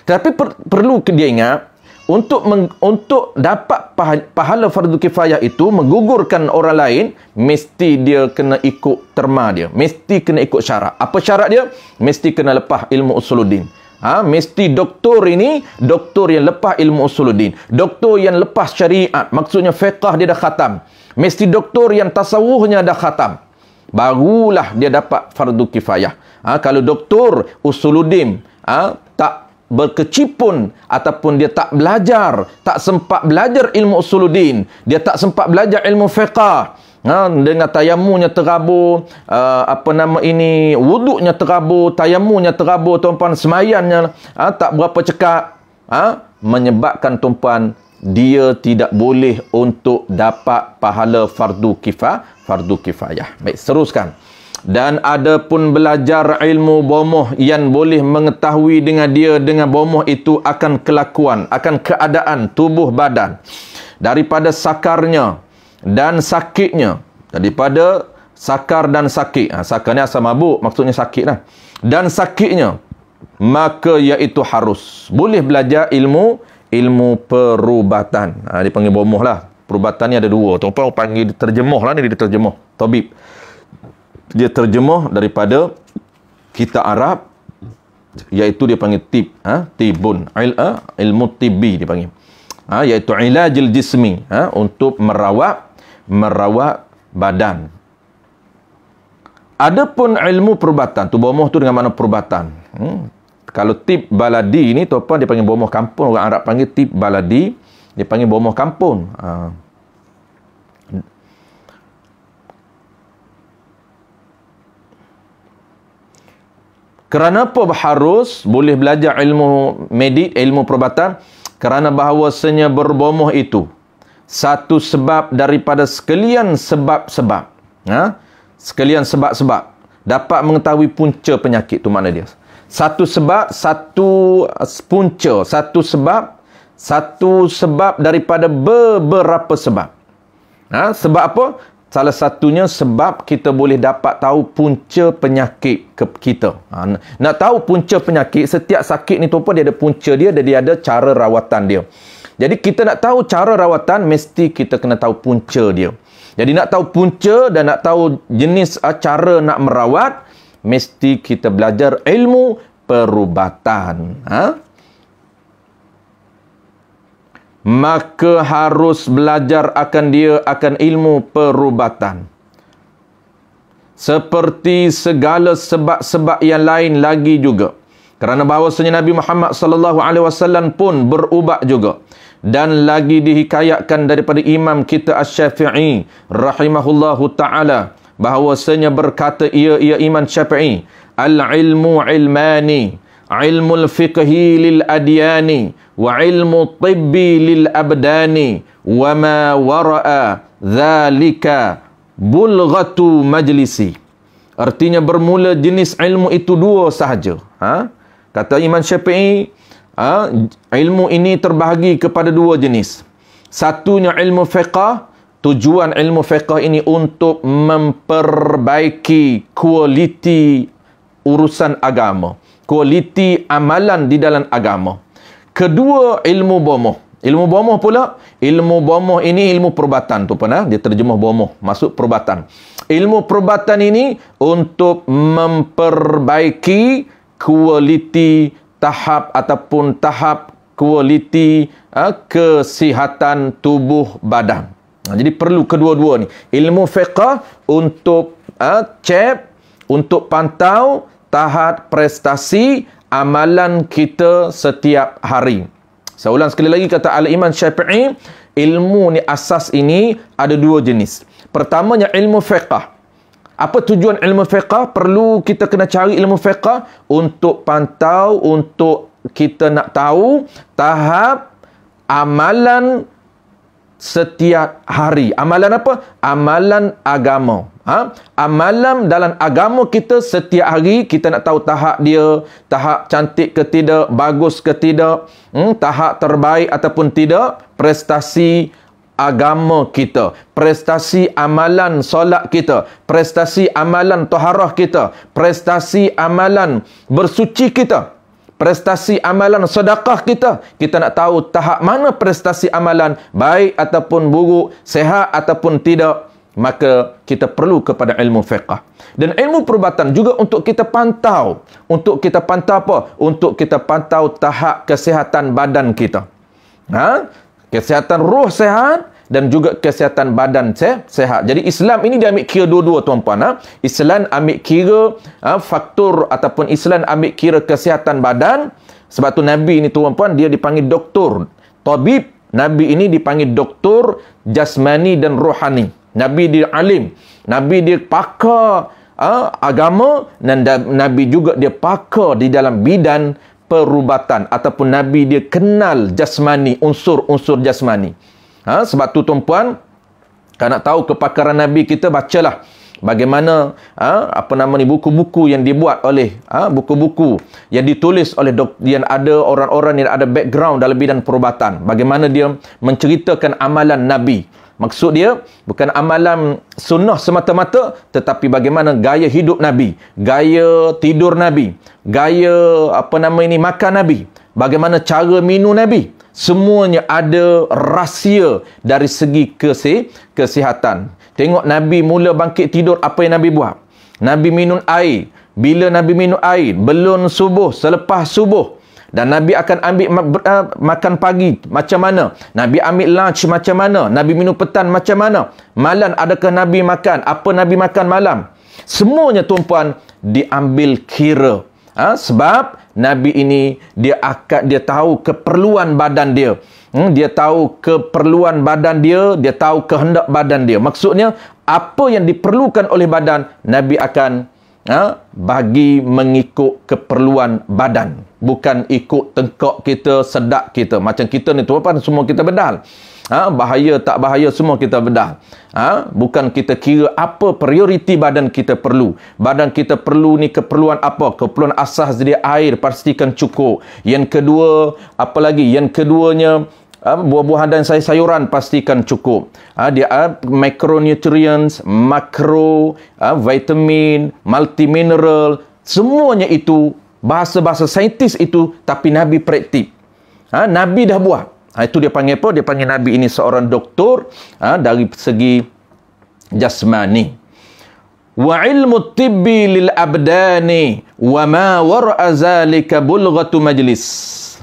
Tetapi perlu dia ingat, untuk dapat pahala fardu kifayah itu menggugurkan orang lain, mesti dia kena ikut terma dia, mesti kena ikut syarat. Apa syarat dia? Mesti kena lepas ilmu usuluddin. Mesti doktor ini doktor yang lepas ilmu usuluddin, doktor yang lepas syariat, maksudnya fiqh dia dah khatam, mesti doktor yang tasawufnya dah khatam, barulah dia dapat fardu kifayah. Kalau doktor usuluddin tak berkecipun ataupun dia tak belajar, tak sempat belajar ilmu usuluddin, dia tak sempat belajar ilmu fiqh, dengan tayamunya terabur, wuduknya terabur, tayamunya terabur, tuan-puan, semayannya tak berapa cekap, menyebabkan tuan-puan dia tidak boleh untuk dapat pahala fardu kifayah. Baik, teruskan. Dan ada pun belajar ilmu bomoh yang boleh mengetahui dengan bomoh itu akan kelakuan, akan keadaan tubuh badan, daripada sakarnya dan sakitnya, daripada sakar dan sakit. Sakar ni asal mabuk, maksudnya sakit lah. Dan sakitnya, maka iaitu harus boleh belajar ilmu perubatan. Dia panggil bomoh lah. Perubatan ni ada dua. Tuan-tuan panggil terjemuh lah ni, dia terjemuh. Tabib. Dia terjemuh daripada kitab Arab, iaitu dia panggil tib, tibun, ilmu tibbi dia panggil, iaitu ilajil jismi, untuk merawat badan. Adapun ilmu perubatan tu, bomoh tu dengan makna perubatan. Kalau tib baladi ni tuan-puan, dia panggil bomoh kampung. Orang Arab panggil tib baladi, dia panggil bomoh kampung. Kerana apa harus boleh belajar ilmu medik, ilmu perubatan? Kerana bahawasanya berbomoh itu satu sebab daripada sekalian sebab-sebab. Sekalian sebab-sebab dapat mengetahui punca penyakit tu, makna dia. Satu sebab, satu punca, satu sebab daripada beberapa sebab. Sebab apa? Salah satunya sebab kita boleh dapat tahu punca penyakit kita. Nak tahu punca penyakit, setiap sakit ni tuan-puan dia ada punca dia, dan dia ada cara rawatan dia. Jadi kita nak tahu cara rawatan, mesti kita kena tahu punca dia. Jadi nak tahu punca dan nak tahu jenis cara nak merawat, mesti kita belajar ilmu perubatan. Maka harus belajar akan ilmu perubatan. Seperti segala sebab-sebab yang lain lagi juga. Kerana bahawasanya Nabi Muhammad sallallahu alaihi wasallam pun berubat juga. Dan lagi dihikayatkan daripada imam kita Asy-Syafi'i rahimahullahu taala, bahawasanya berkata ia Imam Syafi'i, al-ilmu ilmani, ilmul fiqhi lil adyani wa ilmu tibbi lil abdani wa ma wara'a dhalika bulghatu majlisi. Artinya bermula jenis ilmu itu dua sahaja. Kata Imam Syafi'i, ilmu ini terbahagi kepada dua jenis. Satunya ilmu fiqh. Tujuan ilmu fiqh ini untuk memperbaiki kualiti urusan agama, kualiti amalan di dalam agama. Kedua, ilmu bomoh. Ilmu bomoh pula, ilmu bomoh ini ilmu perubatan tu pernah dia terjemah bomoh, masuk perubatan. Ilmu perubatan ini untuk memperbaiki kualiti tahap kualiti kesihatan tubuh badan. Jadi perlu kedua-dua ni. Ilmu fiqh untuk cek, untuk pantau tahap prestasi amalan kita setiap hari. Saya ulang sekali lagi, kata Al-Imam Syafi'i, ilmu ni, asas ini ada dua jenis. Pertamanya ilmu fiqh. Apa tujuan ilmu fiqh? Perlu kita kena cari ilmu fiqh untuk pantau, untuk kita nak tahu tahap amalan setiap hari. Amalan apa? Amalan agama. Amalan dalam agama kita setiap hari kita nak tahu tahap dia, tahap cantik ke tidak, bagus ke tidak, tahap terbaik ataupun tidak, prestasi agama kita, prestasi amalan solat kita, prestasi amalan taharah kita, prestasi amalan bersuci kita, prestasi amalan sedekah kita. Kita nak tahu tahap mana prestasi amalan, baik ataupun buruk, sehat ataupun tidak, maka kita perlu kepada ilmu fiqh. Dan ilmu perubatan juga untuk kita pantau. Untuk kita pantau apa? Untuk kita pantau tahap kesihatan badan kita. Kesihatan roh sehat dan juga kesihatan badan sehat. Jadi Islam ini dia ambil kira dua-dua, tuan-puan. Islam ambil kira faktor ataupun Islam ambil kira kesihatan badan. Sebab tu Nabi ini, tuan-puan, dia dipanggil doktor, tabib. Nabi ini dipanggil doktor jasmani dan rohani. Nabi dia alim, Nabi dia pakar agama, dan Nabi juga dia pakar di dalam bidang perubatan, ataupun Nabi dia kenal jasmani, unsur-unsur jasmani. Sebab tu, tuan-puan, kalau nak tahu kepakaran Nabi, kita bacalah bagaimana buku-buku yang dibuat oleh buku-buku yang ditulis oleh yang ada orang-orang yang ada background dalam bidang perubatan. Bagaimana dia menceritakan amalan Nabi. Maksud dia bukan amalan sunnah semata-mata, tetapi bagaimana gaya hidup Nabi, gaya tidur Nabi, gaya makan Nabi, bagaimana cara minum Nabi. Semuanya ada rahsia dari segi kesihatan. Tengok Nabi mula bangkit tidur, apa yang Nabi buat? Nabi minum air. Bila Nabi minum air? Belum subuh, selepas subuh. Dan Nabi akan ambil makan pagi macam mana? Nabi ambil lunch macam mana? Nabi minum petang macam mana? Malam adakah Nabi makan? Apa Nabi makan malam? Semuanya, tuan-puan, diambil kira. Sebab Nabi ini dia tahu keperluan badan dia. Dia tahu keperluan badan dia, dia tahu kehendak badan dia. Maksudnya apa yang diperlukan oleh badan, Nabi akan bagi mengikut keperluan badan, bukan ikut tengkok kita, sedak kita. Macam kita ni, tuan-tuan, semua kita bedal. Bahaya tak bahaya semua kita bedah. Bukan kita kira apa prioriti badan kita perlu. Badan kita perlu ni keperluan apa? Keperluan asas dia air, pastikan cukup. Yang kedua, apa lagi? Yang keduanya, buah-buahan dan sayur-sayuran pastikan cukup. Dia micronutrients, makro, vitamin, multimineral, semuanya itu bahasa-bahasa saintis itu, tapi Nabi praktik. Nabi dah buat. Itu dia panggil apa? Dia panggil Nabi ini seorang doktor dari segi jasmani. Wa ilmu tibbi lil abdani wa ma wara'a zalika bulghatu majlis.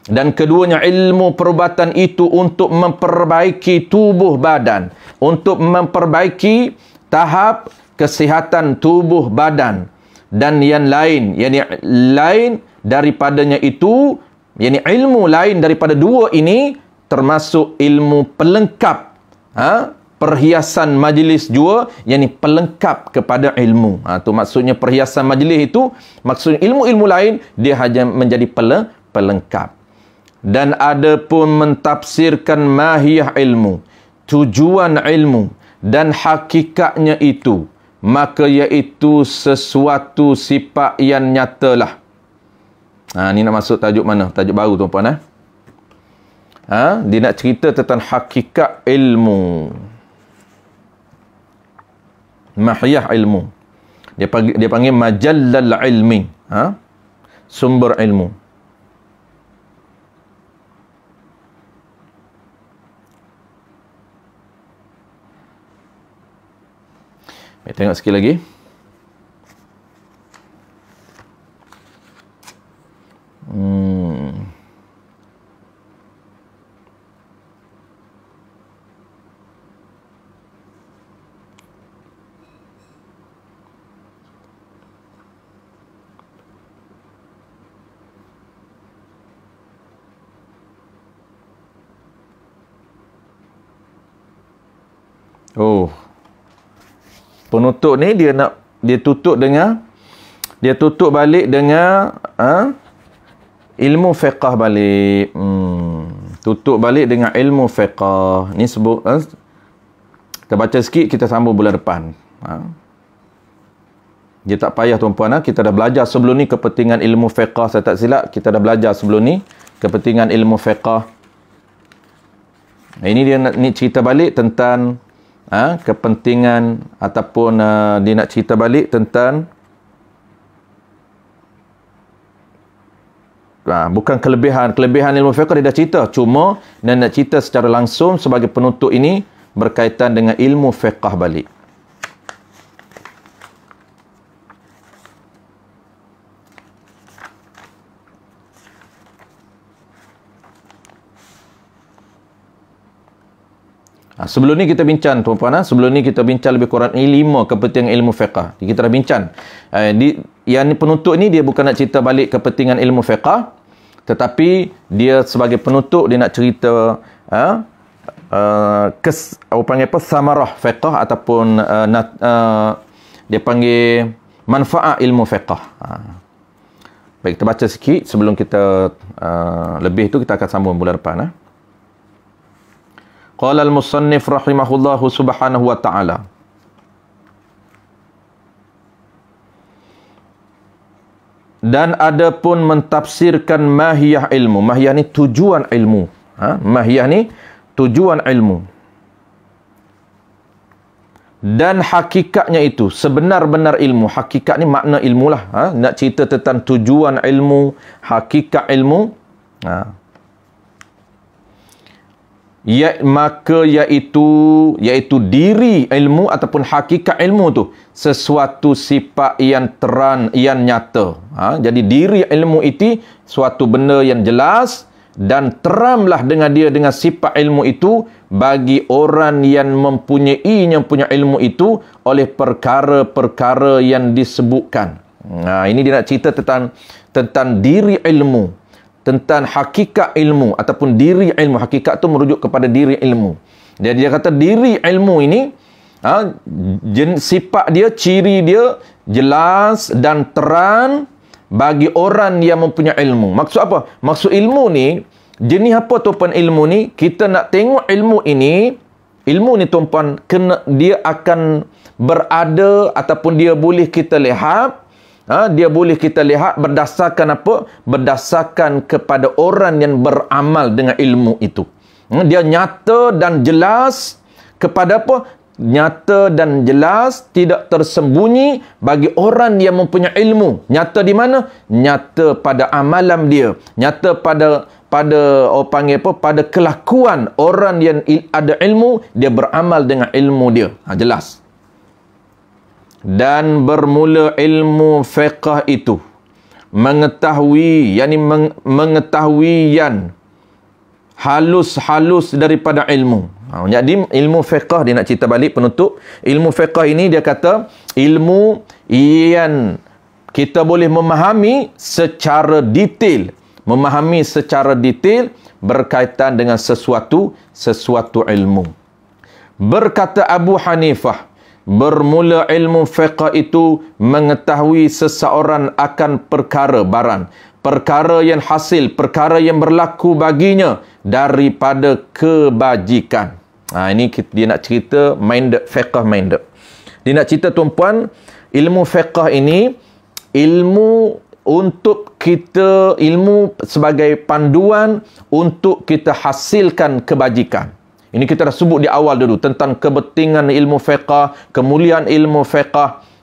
Dan keduanya, ilmu perubatan itu untuk memperbaiki tubuh badan, untuk memperbaiki tahap kesihatan tubuh badan, dan yang lain, lain daripadanya itu, ilmu lain daripada dua ini, termasuk ilmu pelengkap, perhiasan majlis juga, pelengkap kepada ilmu. Tu maksudnya perhiasan majlis itu, maksudnya ilmu-ilmu lain dia hanya menjadi pelengkap. Dan ada pun mentafsirkan mahiyah ilmu, tujuan ilmu dan hakikatnya itu, maka iaitu sesuatu sifat yang nyatalah. Ni nak masuk tajuk mana? Tajuk baru, tuan-puan. Dia nak cerita tentang hakikat ilmu, mahiyah ilmu. Dia panggil majallal ilmi, sumber ilmu. Tengok sikit lagi. Penutup ni dia tutup balik dengan ilmu fiqh balik. Tutup balik dengan ilmu fiqh. Ni sebut kita baca sikit, kita sambung bulan depan. Dia tak payah tuan-puan, kita dah belajar sebelum ni kepentingan ilmu fiqh. Saya tak silap, kita dah belajar sebelum ni kepentingan ilmu fiqh. Ini dia nak cerita balik tentang kepentingan ataupun dia nak cerita balik tentang bukan kelebihan ilmu fiqh dia dah cerita, cuma dia nak cerita secara langsung sebagai penutup ini berkaitan dengan ilmu fiqh balik. Sebelum ni kita bincang tuan-puan, sebelum ni kita bincang lebih kurang 5 kepentingan ilmu fiqh. Kita dah bincang. Yang penutup ni dia bukan nak cerita balik kepentingan ilmu fiqh, tetapi dia sebagai penutup dia nak cerita samarah fiqh ataupun dia panggil manfaat ilmu fiqh. Baik, kita baca sikit sebelum kita lebih tu kita akan sambung bulan depan. Qala al-musannif rahimahullahu subhanahu wa ta'ala. Dan ada pun mentafsirkan mahiyah ilmu. Mahiyah ni tujuan ilmu. Mahiyah ni tujuan ilmu. Dan hakikatnya itu, sebenar-benar ilmu. Hakikat ni makna ilmu lah. Nak cerita tentang tujuan ilmu, hakikat ilmu. Maka iaitu diri ilmu ataupun hakikat ilmu tu sesuatu sifat yang terang, yang nyata. Jadi diri ilmu itu suatu benda yang jelas dan teramlah dengan dia, dengan sifat ilmu itu bagi orang yang mempunyainya, punya ilmu itu oleh perkara-perkara yang disebutkan. Ini dia nak cerita tentang diri ilmu, tentang hakikat ilmu ataupun diri ilmu. Hakikat tu merujuk kepada diri ilmu. Dia kata diri ilmu ini sifat dia, ciri dia jelas dan terang bagi orang yang mempunyai ilmu. Maksud apa? Maksud ilmu ni, jenis apa tuan-puan ilmu ni? Kita nak tengok ilmu ni tuan-puan, dia akan berada ataupun dia boleh kita lihat. Dia boleh kita lihat berdasarkan apa? Berdasarkan kepada orang yang beramal dengan ilmu itu. Dia nyata dan jelas kepada apa? Nyata dan jelas, tidak tersembunyi bagi orang yang mempunyai ilmu. Nyata di mana? Nyata pada amalan dia. Nyata pada orang panggil apa? Pada kelakuan orang yang ada ilmu, dia beramal dengan ilmu dia. Jelas. Dan bermula ilmu fiqh itu mengetahui, mengetahuian halus-halus daripada ilmu. Jadi ilmu fiqh dia nak cerita balik penutup. Ilmu fiqh ini dia kata ilmu yang kita boleh memahami secara detail, berkaitan dengan sesuatu ilmu. Berkata Abu Hanifah, bermula ilmu fiqh itu mengetahui seseorang akan perkara yang hasil, perkara yang berlaku baginya daripada kebajikan. Ini dia nak cerita fiqh minded. Dia nak cerita tuan-puan, ilmu fiqh ini ilmu untuk kita, ilmu sebagai panduan untuk kita hasilkan kebajikan. Ini kita dah sebut di awal dulu tentang kepentingan ilmu fiqh, kemuliaan ilmu fiqh.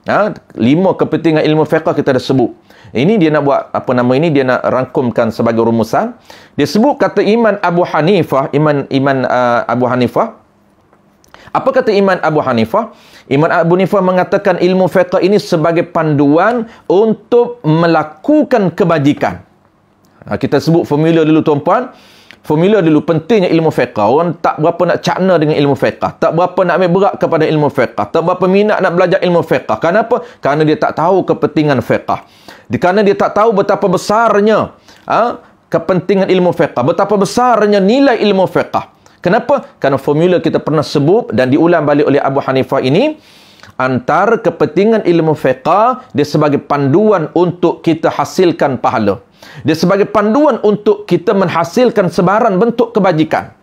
5 kepentingan ilmu fiqh kita dah sebut. Ini dia nak buat dia nak rangkumkan sebagai rumusan. Dia sebut kata Imam Abu Hanifah. Apa kata Imam Abu Hanifah? Imam Abu Hanifah mengatakan ilmu fiqh ini sebagai panduan untuk melakukan kebajikan. Kita sebut formula dulu tuan-puan. Formula dulu pentingnya ilmu fiqh. Orang tak berapa nak cakna dengan ilmu fiqh. Tak berapa nak ambil berat kepada ilmu fiqh. Tak berapa minat nak belajar ilmu fiqh. Kenapa? Kerana dia tak tahu kepentingan fiqh. Kerana dia tak tahu betapa besarnya kepentingan ilmu fiqh. Betapa besarnya nilai ilmu fiqh. Kenapa? Kerana formula kita pernah sebut dan diulang balik oleh Abu Hanifah ini. Antara kepentingan ilmu fiqh, dia sebagai panduan untuk kita hasilkan pahala. Dia sebagai panduan untuk kita menghasilkan sebaran bentuk kebajikan.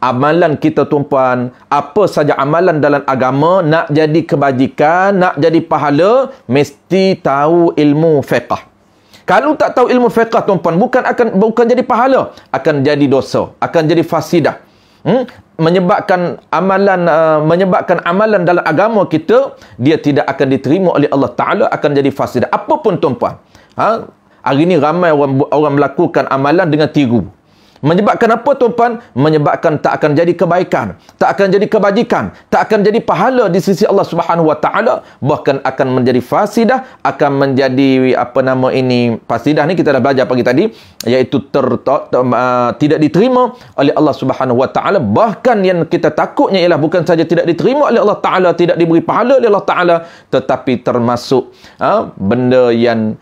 Amalan kita tuan-puan, apa saja amalan dalam agama, nak jadi kebajikan, nak jadi pahala, mesti tahu ilmu fiqh. Kalau tak tahu ilmu fiqh tuan-puan, bukan jadi pahala, akan jadi dosa, akan jadi fasidah. Menyebabkan amalan dalam agama kita, dia tidak akan diterima oleh Allah Ta'ala, akan jadi fasidah. Apapun tuan-puan. Hari ini ramai orang melakukan amalan dengan tiru. Menyebabkan apa tuan-puan? Menyebabkan tak akan jadi kebaikan, tak akan jadi kebajikan, tak akan jadi pahala di sisi Allah Subhanahu Wa Taala, bahkan akan menjadi fasidah, akan menjadi fasidah ni kita dah belajar pagi tadi, iaitu tidak diterima oleh Allah Subhanahu Wa Taala. Bahkan yang kita takutnya ialah bukan saja tidak diterima oleh Allah Taala, tidak diberi pahala oleh Allah Taala, tetapi termasuk benda yang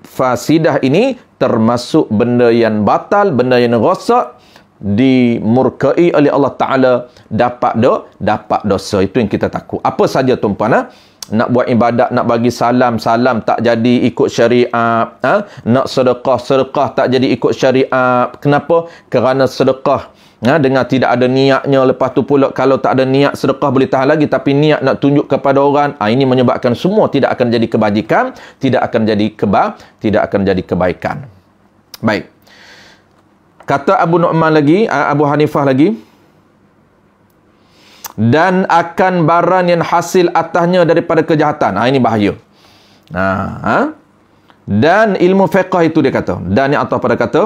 fasidah ini termasuk benda yang batal, benda yang rosak, dimurkai oleh Allah Ta'ala, dapat dosa. Itu yang kita takut. Apa saja tuan-puan, nak buat ibadat, nak bagi salam tak jadi ikut syariat, nak sedekah tak jadi ikut syariat. Kenapa? Kerana sedekah dengan tidak ada niatnya, lepas tu pula kalau tak ada niat sedekah boleh tahan lagi, tapi niat nak tunjuk kepada orang, ini menyebabkan semua tidak akan jadi kebajikan, tidak akan jadi kebaikan. Baik. Kata Abu Nu'man lagi, Abu Hanifah lagi, dan akan barang yang hasil atasnya daripada kejahatan. Ini bahaya. Dan ilmu fiqh itu dia kata, dan yang atas pada kata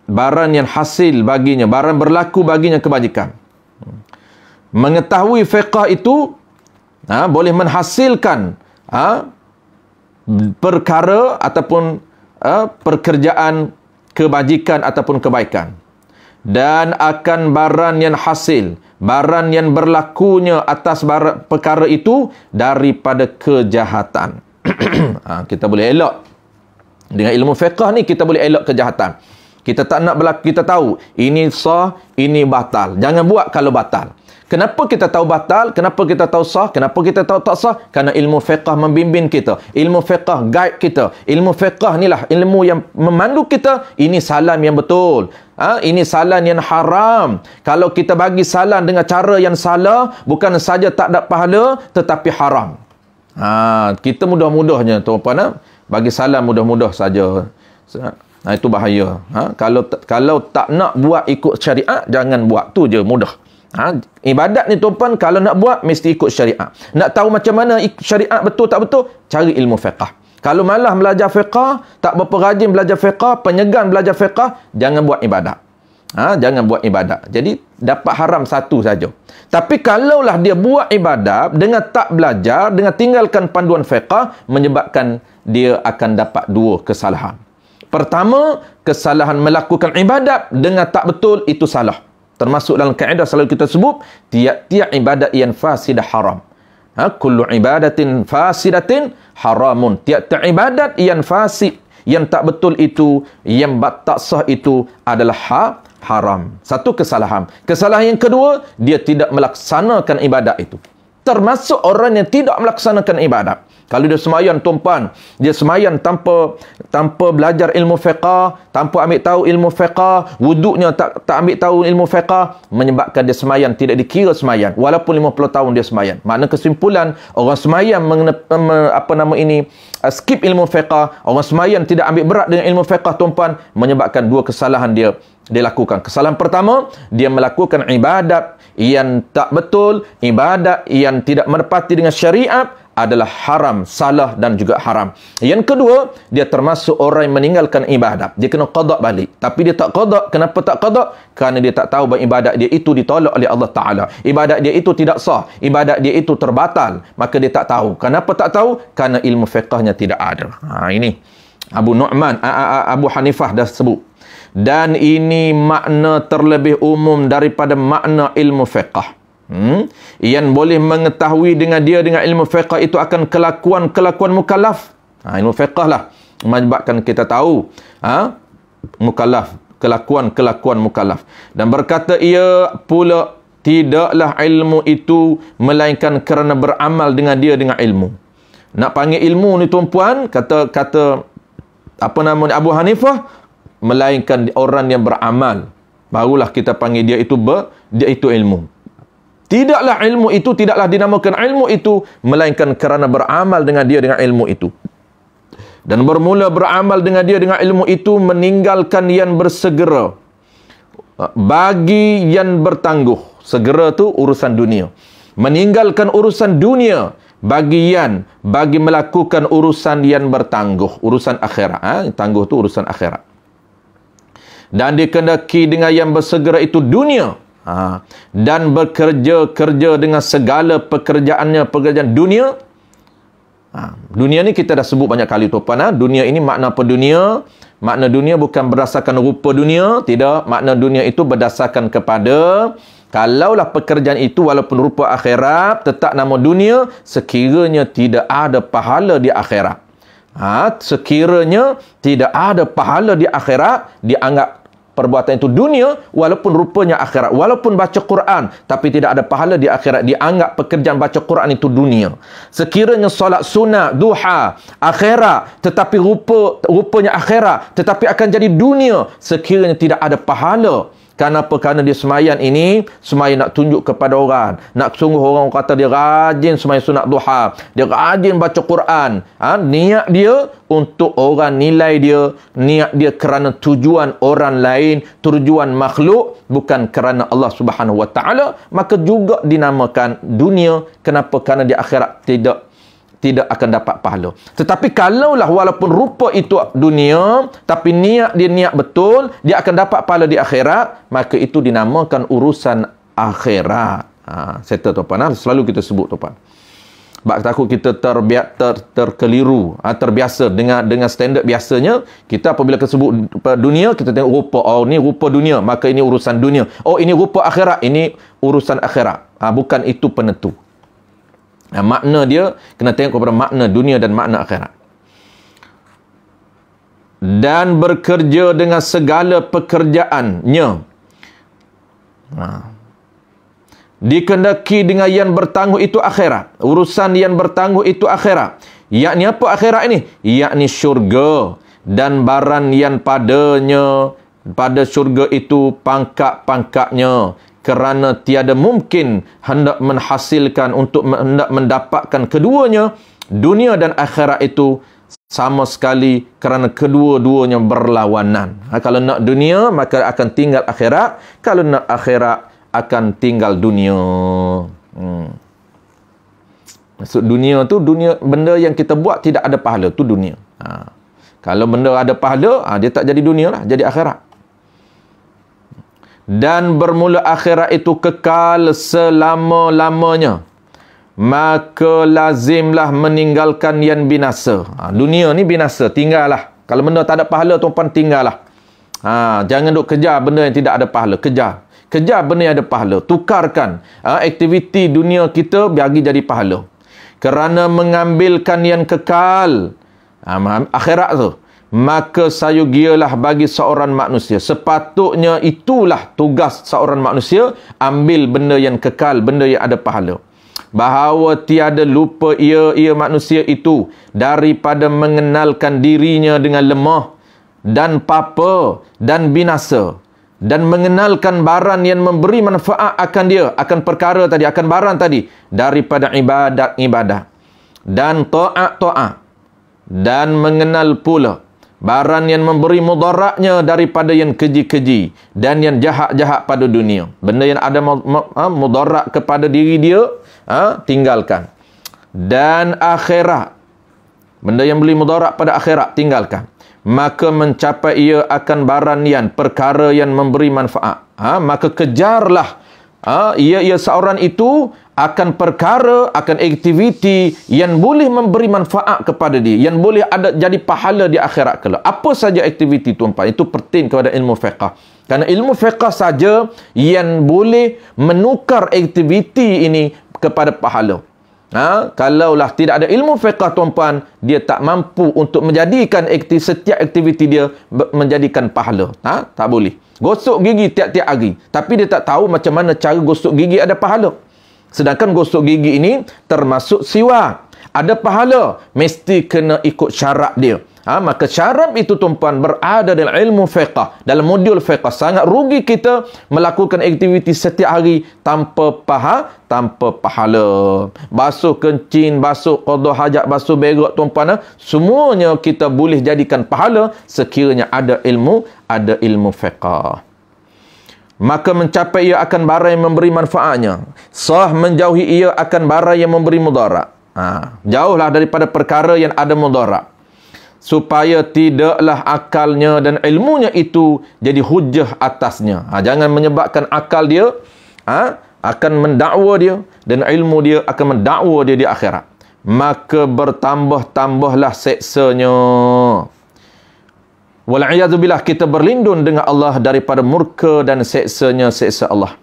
barang yang hasil baginya, barang berlaku baginya kebajikan. Mengetahui fiqh itu boleh menghasilkan perkara ataupun pekerjaan kebajikan ataupun kebaikan. Dan akan barang yang hasil, barang yang berlakunya atas perkara itu daripada kejahatan. Kita boleh elak. Dengan ilmu fiqh ni kita boleh elak kejahatan. Kita tak nak berlaku, kita tahu ini sah, ini batal. Jangan buat kalau batal. Kenapa kita tahu batal? Kenapa kita tahu sah? Kenapa kita tahu tak sah? Kerana ilmu fiqh membimbing kita. Ilmu fiqh guide kita. Ilmu fiqh inilah ilmu yang memandu kita. Ini salam yang betul. Ini salam yang haram. Kalau kita bagi salam dengan cara yang salah, bukan saja tak ada pahala, tetapi haram. Kita mudah-mudahnya tuan-puan, bagi salam mudah-mudah saja. Itu bahaya. Kalau tak nak buat ikut syariat, jangan buat. Tu je mudah. Ibadat ni tuan-puan, kalau nak buat mesti ikut syariat. Nak tahu macam mana syariat betul tak betul, cari ilmu fiqh. Kalau malah belajar fiqh, tak berapa rajin belajar fiqh, penyegan belajar fiqh, jangan buat ibadat. Jangan buat ibadat. Jadi dapat haram satu saja. Tapi kalaulah dia buat ibadat dengan tak belajar, dengan tinggalkan panduan fiqh, menyebabkan dia akan dapat dua kesalahan. Pertama, kesalahan melakukan ibadat dengan tak betul, itu salah. Termasuk dalam kaedah selalu kita sebut, tiap-tiap ibadat yang fasidah haram. Kullu ibadatin fasidatin haramun. Tiap-tiap ibadat yang fasid, yang tak betul itu, yang tak sah itu adalah haram. Satu kesalahan. Kesalahan yang kedua, dia tidak melaksanakan ibadat itu. Termasuk orang yang tidak melaksanakan ibadat. Kalau dia semayang tuan-puan, dia semayang tanpa belajar ilmu fiqh, tanpa ambil tahu ilmu fiqh, wuduknya tak ambil tahu ilmu fiqh, menyebabkan dia semayang tidak dikira semayang walaupun 50 tahun dia semayang. Makna kesimpulan, orang semayang skip ilmu fiqh, orang semayang tidak ambil berat dengan ilmu fiqh tuan-puan, menyebabkan dua kesalahan dia lakukan. Kesalahan pertama, dia melakukan ibadat yang tak betul, ibadat yang tidak menepati dengan syariat, adalah haram, salah dan juga haram. Yang kedua, dia termasuk orang yang meninggalkan ibadat. Dia kena qada balik. Tapi dia tak qada. Kenapa tak qada? Kerana dia tak tahu bahawa ibadat dia itu ditolak oleh Allah Ta'ala. Ibadat dia itu tidak sah. Ibadat dia itu terbatal. Maka dia tak tahu. Kenapa tak tahu? Kerana ilmu fiqhnya tidak ada. Ini Abu Nu'man, Abu Hanifah dah sebut. Dan ini makna terlebih umum daripada makna ilmu fiqh. Yang boleh mengetahui dengan ilmu fiqh itu akan kelakuan mukallaf. Ilmu fiqh lah menyebabkan kita tahu mukallaf, kelakuan mukallaf. Dan berkata ia pula, tidaklah ilmu itu melainkan kerana beramal dengan ilmu. Nak panggil ilmu ni tuan-puan, kata Apa nama Abu Hanifah? Melainkan orang yang beramal. Barulah kita panggil dia itu ilmu. Tidaklah dinamakan ilmu itu melainkan kerana beramal dengan ilmu itu. Dan bermula beramal dengan ilmu itu meninggalkan yang bersegera bagi yang bertangguh. Segera tu urusan dunia. Meninggalkan urusan dunia bagi melakukan urusan yang bertangguh, urusan akhirat. Tangguh tu urusan akhirat. Dan dikendaki dengan yang bersegera itu dunia. Dan bekerja dengan segala pekerjaan dunia. Dunia ni kita dah sebut banyak kali tuan-puan. Dunia ini makna apa dunia? Makna dunia bukan berdasarkan rupa dunia. Tidak. Makna dunia itu berdasarkan kepada, kalaulah pekerjaan itu walaupun rupa akhirat, tetap nama dunia, sekiranya tidak ada pahala di akhirat. Sekiranya tidak ada pahala di akhirat, dianggap perbuatan itu dunia, walaupun rupanya akhirat. Walaupun baca Quran, tapi tidak ada pahala di akhirat, dianggap pekerjaan baca Quran itu dunia. Sekiranya solat sunat, duha, akhirat, tetapi rupanya akhirat, tetapi akan jadi dunia, sekiranya tidak ada pahala. Kenapa? Kerana dia semayan ini, semayan nak tunjuk kepada orang. Nak sungguh orang kata dia rajin semayan sunat duha. Dia rajin baca Quran. Niat dia untuk orang nilai dia. Niat dia kerana tujuan orang lain, tujuan makhluk, bukan kerana Allah Subhanahu Wa Taala. Maka juga dinamakan dunia. Kenapa? Kerana di akhirat tidak akan dapat pahala. Tetapi kalaulah walaupun rupa itu dunia, tapi niat dia niat betul, dia akan dapat pahala di akhirat, maka itu dinamakan urusan akhirat. Settle tuan-puan. Selalu kita sebut tuan-puan. Sebab takut kita terkeliru, terbiasa dengan standard biasanya. Kita apabila kita sebut dunia, kita tengok rupa. Oh, ni rupa dunia, maka ini urusan dunia. Oh, ini rupa akhirat, ini urusan akhirat. Bukan itu penentu. Makna dia kena tengok kepada makna dunia dan makna akhirat. Dan bekerja dengan segala pekerjaannya. Dikendaki dengan yang bertangguh itu akhirat. Urusan yang bertangguh itu akhirat. Yakni apa akhirat ini? Yakni syurga dan barang yang padanya. Pada syurga itu pangkat-pangkatnya. Kerana tiada mungkin hendak menghasilkan hendak mendapatkan keduanya, dunia dan akhirat itu sama sekali, kerana kedua-duanya berlawanan. Kalau nak dunia, maka akan tinggal akhirat. Kalau nak akhirat, akan tinggal dunia. Maksud dunia tu, dunia benda yang kita buat tidak ada pahala, tu dunia. Kalau benda ada pahala, dia tak jadi dunia lah, jadi akhirat. Dan bermula akhirat itu kekal selama-lamanya, maka lazimlah meninggalkan yang binasa. Dunia ni binasa, tinggallah. Kalau benda tak ada pahala, tuan-puan, tinggallah. Jangan duk kejar benda yang tidak ada pahala. Kejar benda yang ada pahala. Tukarkan aktiviti dunia kita bagi jadi pahala. Kerana mengambilkan yang kekal, akhirat tu, maka sayugialah bagi seorang manusia. Sepatutnya itulah tugas seorang manusia, ambil benda yang kekal, benda yang ada pahala. Bahawa tiada lupa ia manusia itu daripada mengenalkan dirinya dengan lemah dan papa dan binasa, dan mengenalkan barang yang memberi manfaat akan dia, akan perkara tadi, akan barang tadi, daripada ibadat-ibadat dan ta'at-ta'at, dan mengenal pula barang yang memberi mudaratnya daripada yang keji-keji dan yang jahat-jahat pada dunia. Benda yang ada mudarat kepada diri dia, tinggalkan. Dan akhirat, benda yang beri mudarat pada akhirat, tinggalkan. Maka mencapai ia akan barang yang perkara yang memberi manfaat. Maka kejarlah ia seorang itu akan perkara, akan aktiviti yang boleh memberi manfaat kepada dia, yang boleh ada jadi pahala di akhirat kelak. Apa saja aktiviti tuan-puan, itu pertin kepada ilmu fiqh. Kerana ilmu fiqh saja yang boleh menukar aktiviti ini kepada pahala. Kalaulah tidak ada ilmu fiqh tuan-puan, dia tak mampu untuk menjadikan setiap aktiviti dia menjadikan pahala. Tak boleh. Gosok gigi tiap-tiap hari, tapi dia tak tahu macam mana cara gosok gigi ada pahala. Sedangkan gosok gigi ini termasuk siwak, ada pahala, mesti kena ikut syarat dia. Maka syarab itu tuan-puan berada dalam ilmu fiqh, dalam modul fiqh. Sangat rugi kita melakukan aktiviti setiap hari tanpa pahala. Basuh kencing, basuh qada hajat, basuh berak tuan-puan, semuanya kita boleh jadikan pahala sekiranya ada ilmu fiqh. Maka mencapai ia akan barang yang memberi manfaatnya. Sah menjauhi ia akan barang yang memberi mudarat. Jauhlah daripada perkara yang ada mudarat, supaya tidaklah akalnya dan ilmunya itu jadi hujah atasnya. Jangan menyebabkan akal dia akan mendakwa dia dan ilmu dia akan mendakwa dia di akhirat. Maka bertambah-tambahlah seksanya. Wal'iyadzubillah, kita berlindung dengan Allah daripada murka dan seksanya, seksa Allah.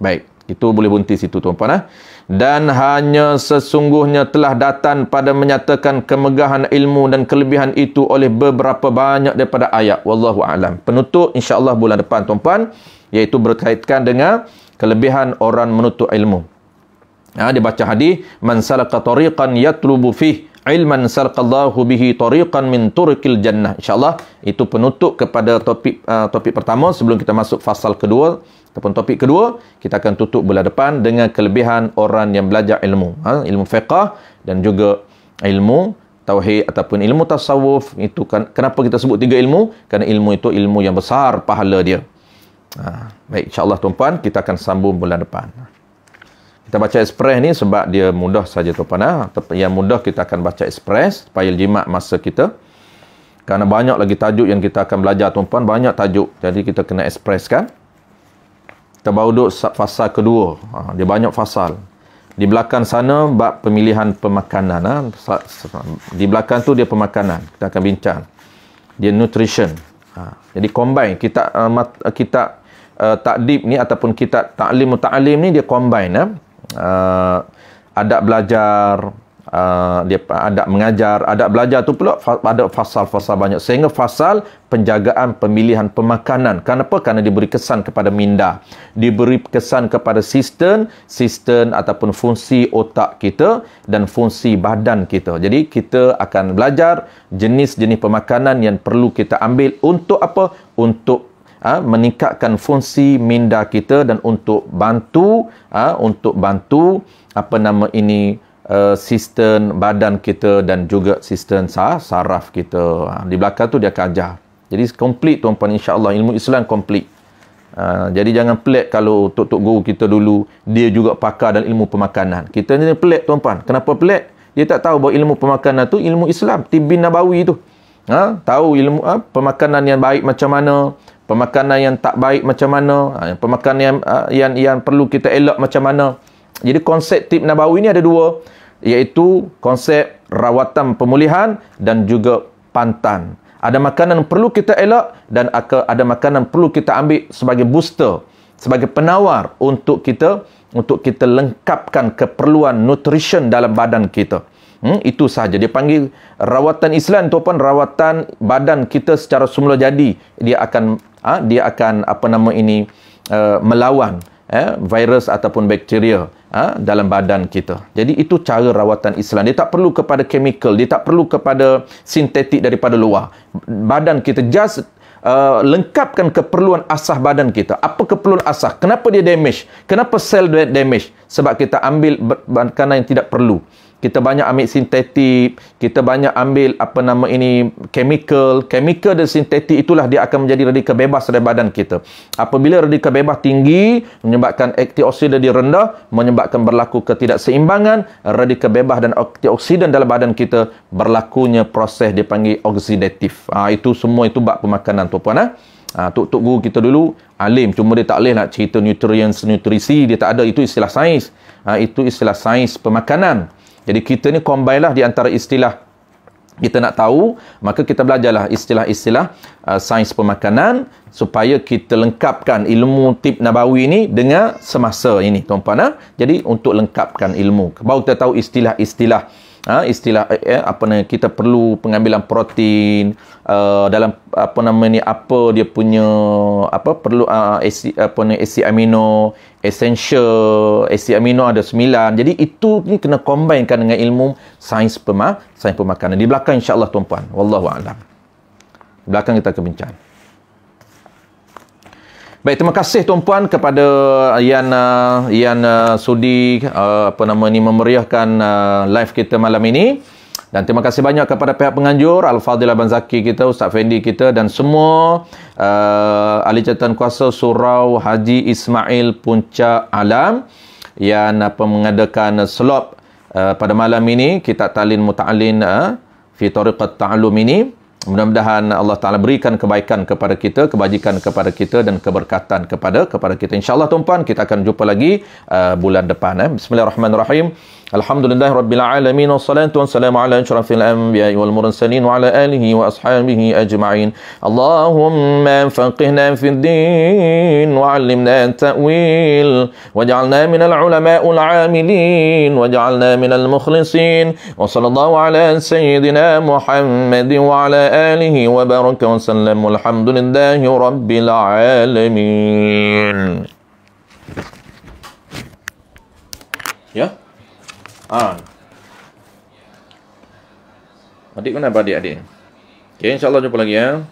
Baik, itu boleh berhenti situ tuan-puan. Dan hanya sesungguhnya telah datang pada menyatakan kemegahan ilmu dan kelebihan itu oleh beberapa banyak daripada ayat. Wallahu a'lam. Penutup insya-Allah bulan depan tuan-puan, iaitu berkaitan dengan kelebihan orang menuntut ilmu. Dia baca hadis, man salaka tariqan yatlubu fihi ilman salaqallahu bihi tariqan min turuqil jannah. InsyaAllah itu penutup kepada topik pertama sebelum kita masuk fasal kedua ataupun topik kedua. Kita akan tutup bulan depan dengan kelebihan orang yang belajar ilmu, ilmu fiqh dan juga ilmu tauhid ataupun ilmu tasawuf. Itu kan kenapa kita sebut 3 ilmu? Kerana ilmu itu ilmu yang besar pahala dia. Baik, insyaAllah tuan-puan, kita akan sambung bulan depan. Kita baca ekspres ni sebab dia mudah saja tuan-puan. Yang mudah kita akan baca ekspres supaya jimat masa kita. Kerana banyak lagi tajuk yang kita akan belajar tuan-puan, banyak tajuk. Jadi kita kena ekspreskan. Kita baru duduk fasal kedua. Dia banyak fasal. Di belakang sana bab pemilihan pemakanan. Di belakang tu dia pemakanan. Kita akan bincang. Dia nutrition. Jadi combine kita takdib ni ataupun kitab ta'lim ni dia combine adab belajar, dia adab mengajar, adab belajar tu pula ada fasal-fasal banyak, sehingga fasal penjagaan pemilihan pemakanan. Kenapa? Kerana diberi kesan kepada minda, diberi kesan kepada sistem ataupun fungsi otak kita dan fungsi badan kita. Jadi kita akan belajar jenis-jenis pemakanan yang perlu kita ambil untuk apa? Untuk meningkatkan fungsi minda kita dan untuk bantu sistem badan kita dan juga sistem saraf kita. Di belakang tu dia akan ajar. Jadi komplit tuan-puan, insya-Allah ilmu Islam komplit. Jadi jangan pelik kalau tok-tok guru kita dulu dia juga pakar dalam ilmu pemakanan. Kita ni pelik tuan-puan. Kenapa pelik? Dia tak tahu bahawa ilmu pemakanan tu ilmu Islam, Tibbin Nabawi tu. Tahu ilmu pemakanan yang baik macam mana, pemakanan yang tak baik macam mana, pemakanan yang perlu kita elak macam mana. Jadi konsep Tibb Nabawi ni ada 2, iaitu konsep rawatan pemulihan dan juga pantan. Ada makanan yang perlu kita elak dan ada makanan yang perlu kita ambil sebagai booster, sebagai penawar untuk kita lengkapkan keperluan nutrition dalam badan kita. Itu sahaja. Dia panggil rawatan Islam tu pun rawatan badan kita secara semula jadi. Dia akan melawan virus ataupun bakteria dalam badan kita. Jadi itu cara rawatan Islam. Dia tak perlu kepada chemical, dia tak perlu kepada sintetik daripada luar. Badan kita just lengkapkan keperluan asas badan kita. Apa keperluan asas? Kenapa dia damage? Kenapa sel damage? Sebab kita ambil makanan yang tidak perlu. Kita banyak ambil sintetik, kita banyak ambil chemical dan sintetik. Itulah dia akan menjadi radikal bebas dari badan kita. Apabila radikal bebas tinggi, menyebabkan antioksidan dia rendah, menyebabkan berlaku ketidakseimbangan radikal bebas dan antioksidan dalam badan kita, berlakunya proses dipanggil oksidatif. Itu semua itu bab pemakanan tuan-puan. Tok-tok guru kita dulu alim, cuma dia tak boleh nak cerita nutrisi, dia tak ada. Itu istilah sains. Itu istilah sains pemakanan. Jadi kita ni combine lah di antara istilah kita nak tahu, maka kita belajarlah istilah-istilah sains pemakanan supaya kita lengkapkan ilmu Tibb Nabawi ni dengan semasa ini tuan-puan. Jadi untuk lengkapkan ilmu, baru kita tahu istilah-istilah istilah kita perlu pengambilan protein dalam apa dia punya perlu asid amino essential, asid amino ada 9. Jadi itu ni kena combinekan dengan ilmu sains pemakanan. Di belakang insya-Allah tuan-puan, wallahu a'lam. Di belakang kita akan bincang. Baik, terima kasih tuan-puan kepada yang sudi memeriahkan live kita malam ini. Dan terima kasih banyak kepada pihak penganjur, Al-Fadhil Abang Zaki kita, Ustaz Fendi kita dan semua ahli jawatan kuasa Surau Haji Ismail Puncak Alam yang mengadakan slot pada malam ini, kitab Ta'lin Muta'alin fi Tariqat Ta'alum ini. Mudah-mudahan Allah Ta'ala berikan kebaikan kepada kita, kebajikan kepada kita dan keberkatan kepada kita. InsyaAllah tuan-puan, kita akan jumpa lagi bulan depan. Bismillahirrahmanirrahim. Alhamdulillahi Rabbil Alamin. Wassalatu wassalamu ala asyrafil anbiya'i wal mursalin wa ala alihi wa ashabihi ajma'in. Allahumma faqihna fid din wa 'allimna ta'wil waj'alna minal ulama'il 'amilin waj'alna minal mukhlisin. Wa sallallahu ala sayyidina Muhammadin wa ala alihi wa baraka wa sallam. Walhamdulillahi Rabbil Alamin. Ya? Adik mana adik-adik? Okay, insyaAllah jumpa lagi ya.